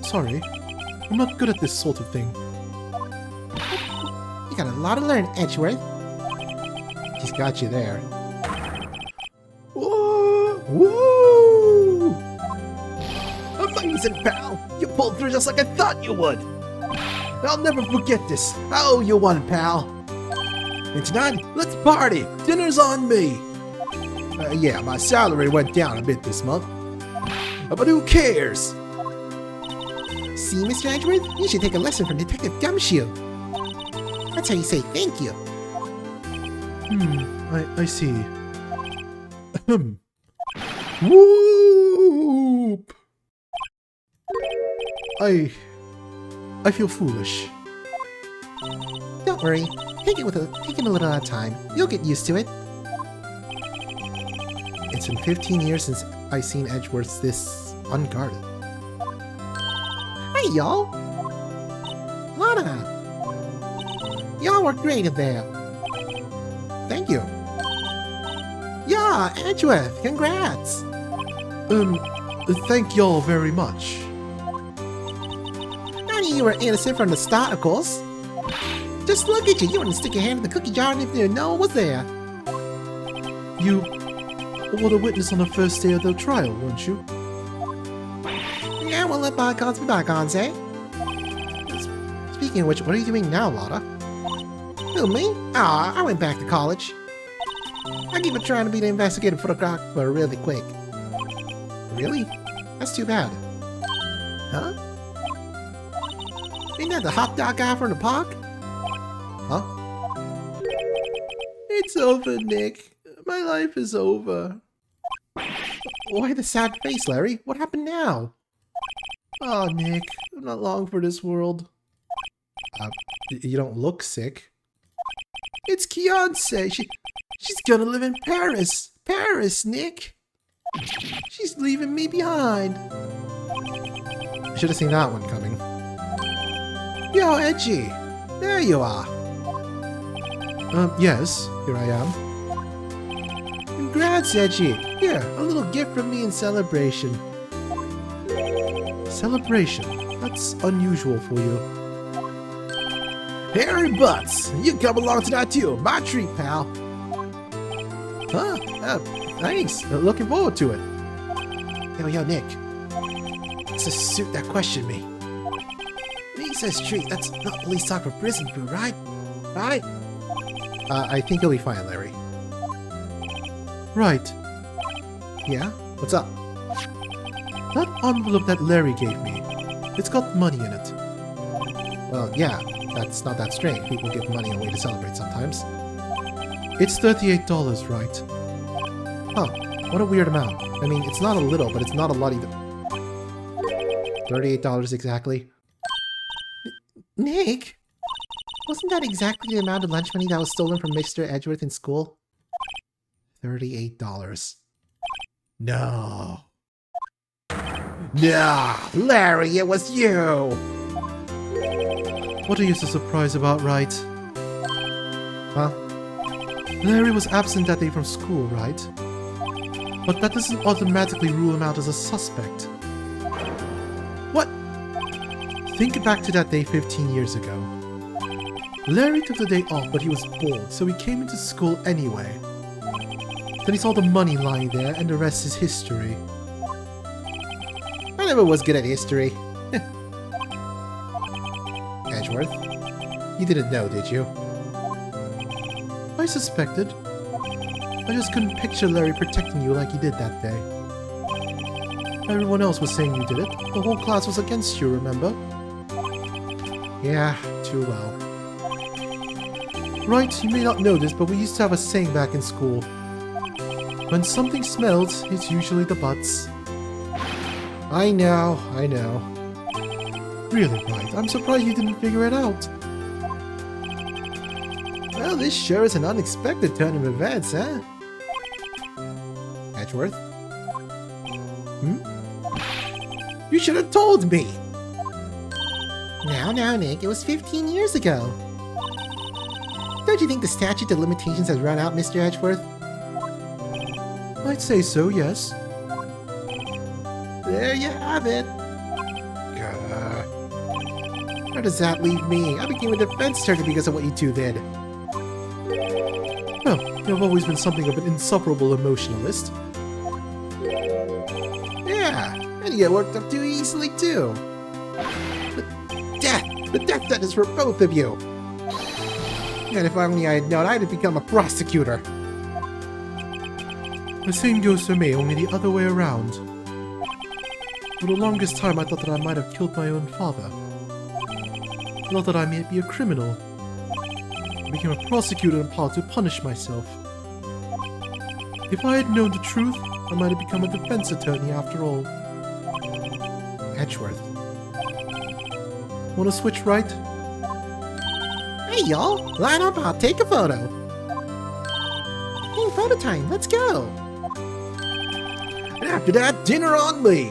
S1: Sorry. I'm not good at this sort of thing.
S3: You got a lot to learn, Edgeworth.
S1: He's got you there.
S4: Whoa! Woo! Amazing, pal! You pulled through just like I thought you would! I'll never forget this. I owe you one, pal. And tonight, let's party! Dinner's on me! Yeah, my salary went down a bit this month. But who cares?
S3: See, Mr. Edgeworth? You should take a lesson from Detective Gumshoe. That's how you say thank you.
S1: I see.
S2: Whoop!
S1: I feel foolish.
S3: Don't worry. Take it a little at a time. You'll get used to it.
S1: It's been 15 years since I seen Edgeworth this unguarded.
S3: Hey, y'all! all worked great in there.
S1: Thank you.
S3: Yeah, Edgeworth, congrats.
S2: Thank y'all very much.
S3: I knew you were innocent from the start, of course. Just look at you. You wouldn't stick your hand in the cookie jar if no one was there.
S2: You were the witness on the first day of the trial, weren't you?
S3: Yeah, we'll let bygones be bygones, eh? Speaking of which, what are you doing now, Lotta? Who, me? Ah, I went back to college. I keep on trying to be the investigative photographer really quick. Really? That's too bad. Huh? Ain't that the hot dog guy from the park? Huh?
S1: It's over, Nick. My life is over.
S3: Why the sad face, Larry? What happened now?
S1: Oh, Nick, I'm not long for this world.
S3: You don't look sick.
S1: It's Beyonce. She's gonna live in Paris. Paris, Nick. She's leaving me behind.
S3: Should have seen that one coming.
S1: Yo, Edgy. There you are.
S2: Yes, here I am.
S1: Congrats, Edgy. Here, a little gift from me in celebration.
S2: Celebration? That's unusual for you.
S1: Harry Butts, you come along to that too. My treat, pal.
S3: Huh?
S1: Thanks. Looking forward to it.
S3: Yo, Nick. It's a suit that questioned me. When he says treat, that's not police talk for prison food, right? Right? I think you'll be fine, Larry.
S2: Right.
S3: Yeah? What's up?
S2: That envelope that Larry gave me, it's got money in it.
S3: Well, yeah. That's not that strange. People give money away to celebrate sometimes.
S2: It's $38, right?
S3: Huh. What a weird amount. I mean, it's not a little, but it's not a lot either. $38 exactly. Nick? Wasn't that exactly the amount of lunch money that was stolen from Mr. Edgeworth in school? $38. No. No! Larry, it was you!
S2: What are you so surprised about, Wright?
S3: Huh?
S2: Larry was absent that day from school, right? But that doesn't automatically rule him out as a suspect.
S3: What?
S2: Think back to that day 15 years ago. Larry took the day off, but he was bored, so he came into school anyway. Then he saw the money lying there, and the rest is history.
S3: I never was good at history. Edgeworth, you didn't know, did you?
S2: I suspected. I just couldn't picture Larry protecting you like he did that day. Everyone else was saying you did it. The whole class was against you, remember?
S3: Yeah, too well.
S2: Right, you may not know this, but we used to have a saying back in school. When something smells, it's usually the butts.
S3: I know.
S2: Really, Wright, I'm surprised you didn't figure it out.
S1: Well, this sure is an unexpected turn of events, huh?
S3: Edgeworth?
S1: You should have told me!
S3: Now, Nick, it was 15 years ago. Don't you think the statute of limitations has run out, Mr. Edgeworth?
S2: I'd say so, yes.
S1: There you have it.
S3: Where does that leave me? I became a defense attorney because of what you two did.
S2: Well, you've always been something of an insufferable emotionalist.
S1: Yeah, and you get worked up too easily, too.
S3: The death sentence for both of you. And if only I had known, I'd have become a prosecutor.
S2: The same goes for me, only the other way around. For the longest time, I thought that I might have killed my own father. I thought that I might be a criminal. I became a prosecutor in part to punish myself. If I had known the truth, I might have become a defense attorney after all.
S3: Edgeworth.
S2: Want to switch, right?
S3: Hey, y'all! Line up, I'll take a photo. Hey, photo time, let's go!
S1: And after that, dinner on me!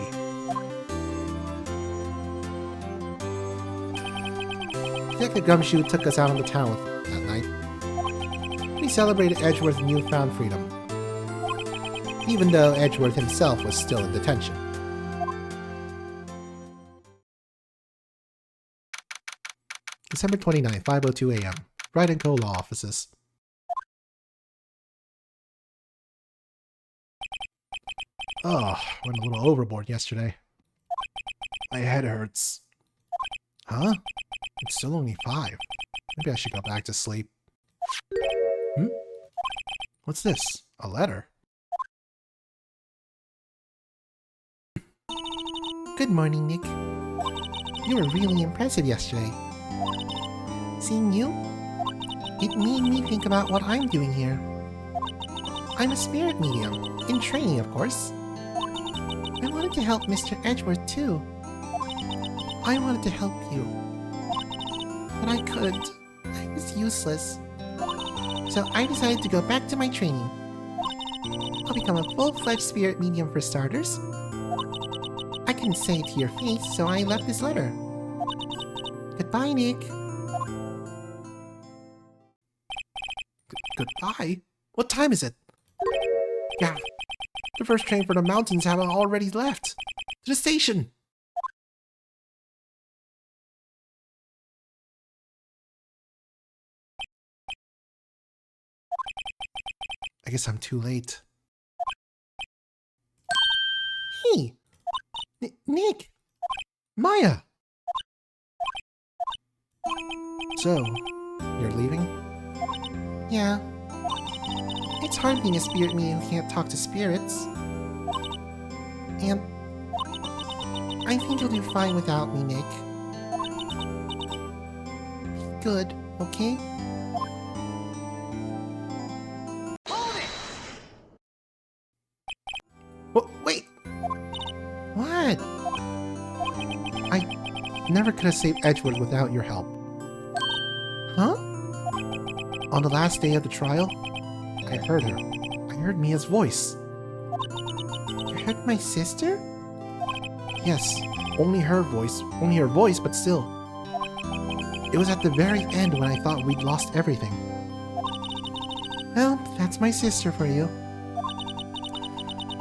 S3: Detective Gumshoe took us out on the town with that
S1: celebrated Edgeworth's newfound freedom, even though Edgeworth himself was still in detention. December 29th, 5:02 a.m. Wright & Co. Law Offices. Oh, went a little overboard yesterday.
S2: My head hurts.
S1: Huh? It's still only 5. Maybe I should go back to sleep. What's this? A letter? Good morning, Nick. You were really impressive yesterday. Seeing you, it made me think about what I'm doing here. I'm a spirit medium, in training of course. I wanted to help Mr. Edgeworth too. I wanted to help you. But I couldn't. I was useless. So I decided to go back to my training. I'll become a full-fledged spirit medium for starters. I couldn't say it to your face, so I left this letter. Goodbye, Nick. Goodbye? What time is it? Yeah, the first train for the mountains have already left. To the station! I guess I'm too late. Hey! Nick! Maya! So, you're leaving? Yeah. It's hard being a spirit medium who can't talk to spirits. And I think you'll do fine without me, Nick. Be good, okay? Wait! What? I never could have saved Edgewood without your help. Huh? On the last day of the trial, I heard her. I heard Mia's voice. You heard my sister? Yes, only her voice, but still. It was at the very end when I thought we'd lost everything. Well, that's my sister for you.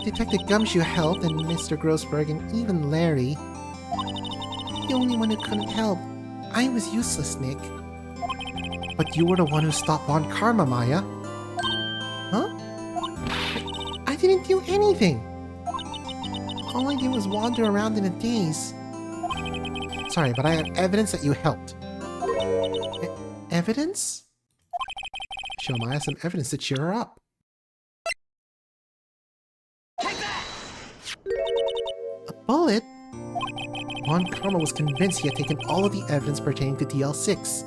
S1: Detective Gumshoe helped, and Mr. Grossberg, and even Larry. The only one who couldn't help. I was useless, Nick. But you were the one who stopped Von Karma, Maya. Huh? I didn't do anything. All I did was wander around in a daze. Sorry, but I have evidence that you helped. Evidence? Show Maya some evidence to cheer her up. A bullet? Von Karma was convinced he had taken all of the evidence pertaining to DL6.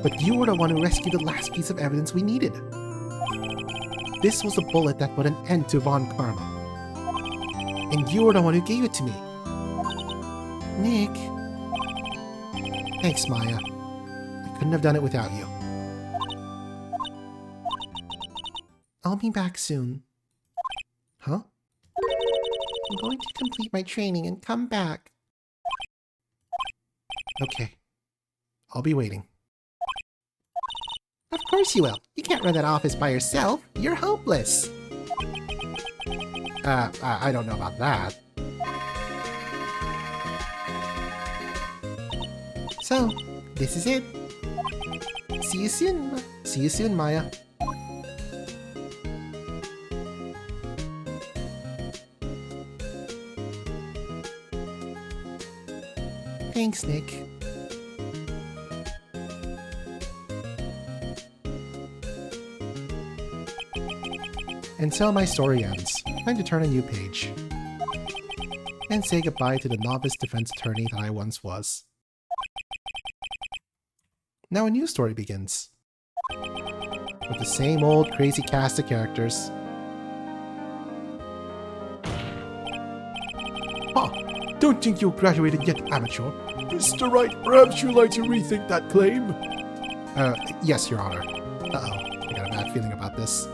S1: But you were the one who rescued the last piece of evidence we needed. This was the bullet that put an end to Von Karma. And you were the one who gave it to me. Nick. Thanks, Maya. I couldn't have done it without you. I'll be back soon. Huh? I'm going to complete my training and come back. Okay. I'll be waiting. Of course you will. You can't run that office by yourself. You're hopeless. I don't know about that. So, this is it. See you soon. See you soon, Maya. Thanks, Nick. And so my story ends. Time to turn a new page. And say goodbye to the novice defense attorney that I once was. Now a new story begins. With the same old crazy cast of characters.
S2: Ha! Don't think you graduated yet, amateur. Mr. Wright, perhaps you'd like to rethink that claim?
S1: Yes, Your Honor. Uh-oh, I got a bad feeling about this.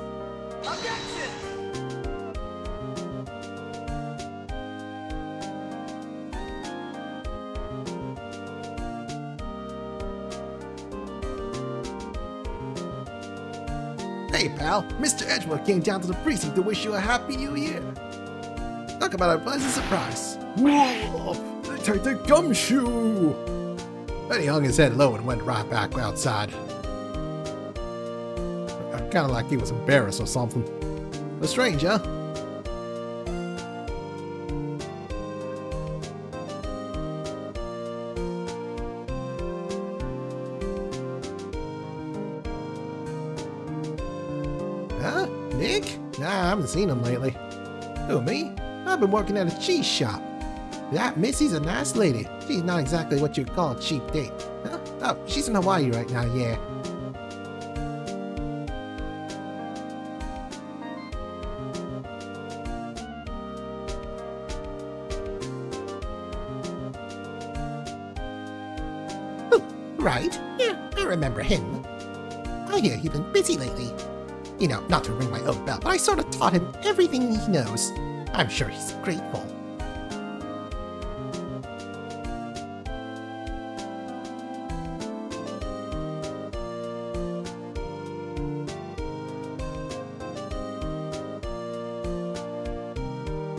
S1: Hey, pal, Mr. Edgeworth came down to the precinct to wish you a happy new year. Talk about a pleasant surprise.
S2: Whoa! Detective Gumshoe!
S1: Then he hung his head low and went right back outside. Kind of like he was embarrassed or something. But strange, huh? Huh? Nick? Nah, I haven't seen him lately. Who, me? I've been working at a cheese shop. That Missy's a nice lady. She's not exactly what you'd call a cheap date. Huh? Oh, she's in Hawaii right now, yeah. Right? Yeah, I remember him. I hear he's been busy lately. You know, not to ring my own bell, but I sort of taught him everything he knows. I'm sure he's grateful.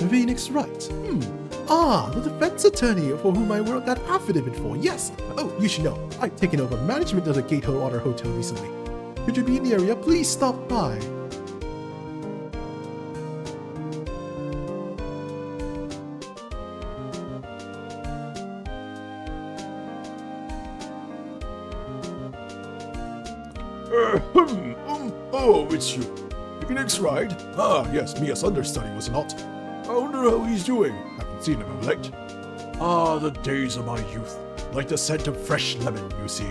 S2: Phoenix Wright. Ah, the defense attorney for whom I wrote that affidavit for. Yes. Oh, you should know. I've taken over management of the Gatewater Hotel recently. Could you be in the area? Please stop by. Oh, it's you. Phoenix Wright? Ah, yes, Mia's understudy, was it not? I wonder how he's doing. Haven't seen him of late. Ah, the days of my youth. Like the scent of fresh lemon, you see.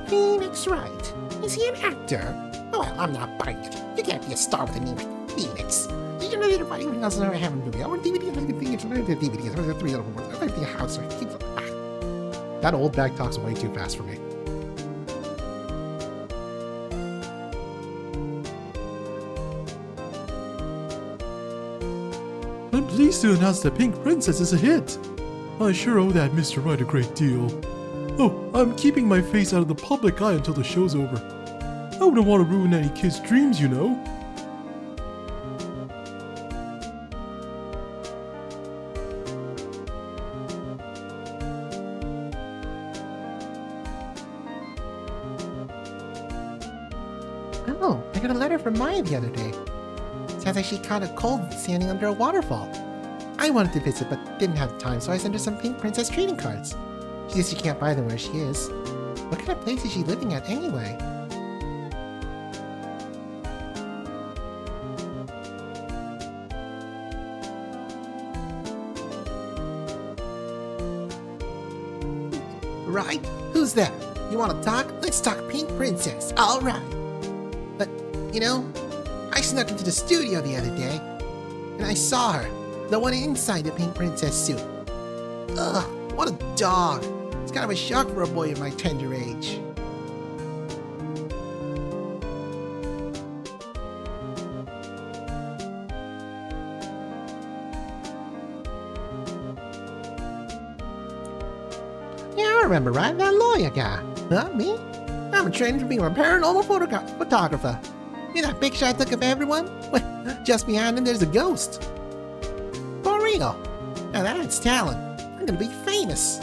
S3: Phoenix Wright. Is he an actor? Oh, well, I'm not buying it. You can't be a star with a name like Phoenix. Did you know that everything else I have in video? Or DVDs, everything house.
S1: That old bag talks way too fast for me.
S2: I'm pleased to announce that Pink Princess is a hit. I sure owe that Mr. Wright a great deal. Oh, I'm keeping my face out of the public eye until the show's over. I wouldn't want to ruin any kid's dreams, you know.
S3: Oh, I got a letter from Maya the other day. Sounds like she caught a cold standing under a waterfall. I wanted to visit but didn't have time, so I sent her some Pink Princess trading cards. She says she can't buy them where she is. What kind of place is she living at anyway? Right? Who's that? You want to talk? Let's talk Pink Princess. All right. But, you know, I snuck into the studio the other day, and I saw her, the one inside the Pink Princess suit. Ugh, what a dog. It's kind of a shock for a boy of my tender age. Yeah, I remember, right? That lawyer guy. Huh, me? I'm training to be a paranormal photographer. You know that picture I took of everyone? Well, just behind him there's a ghost. For real. Now that's talent. I'm gonna be famous.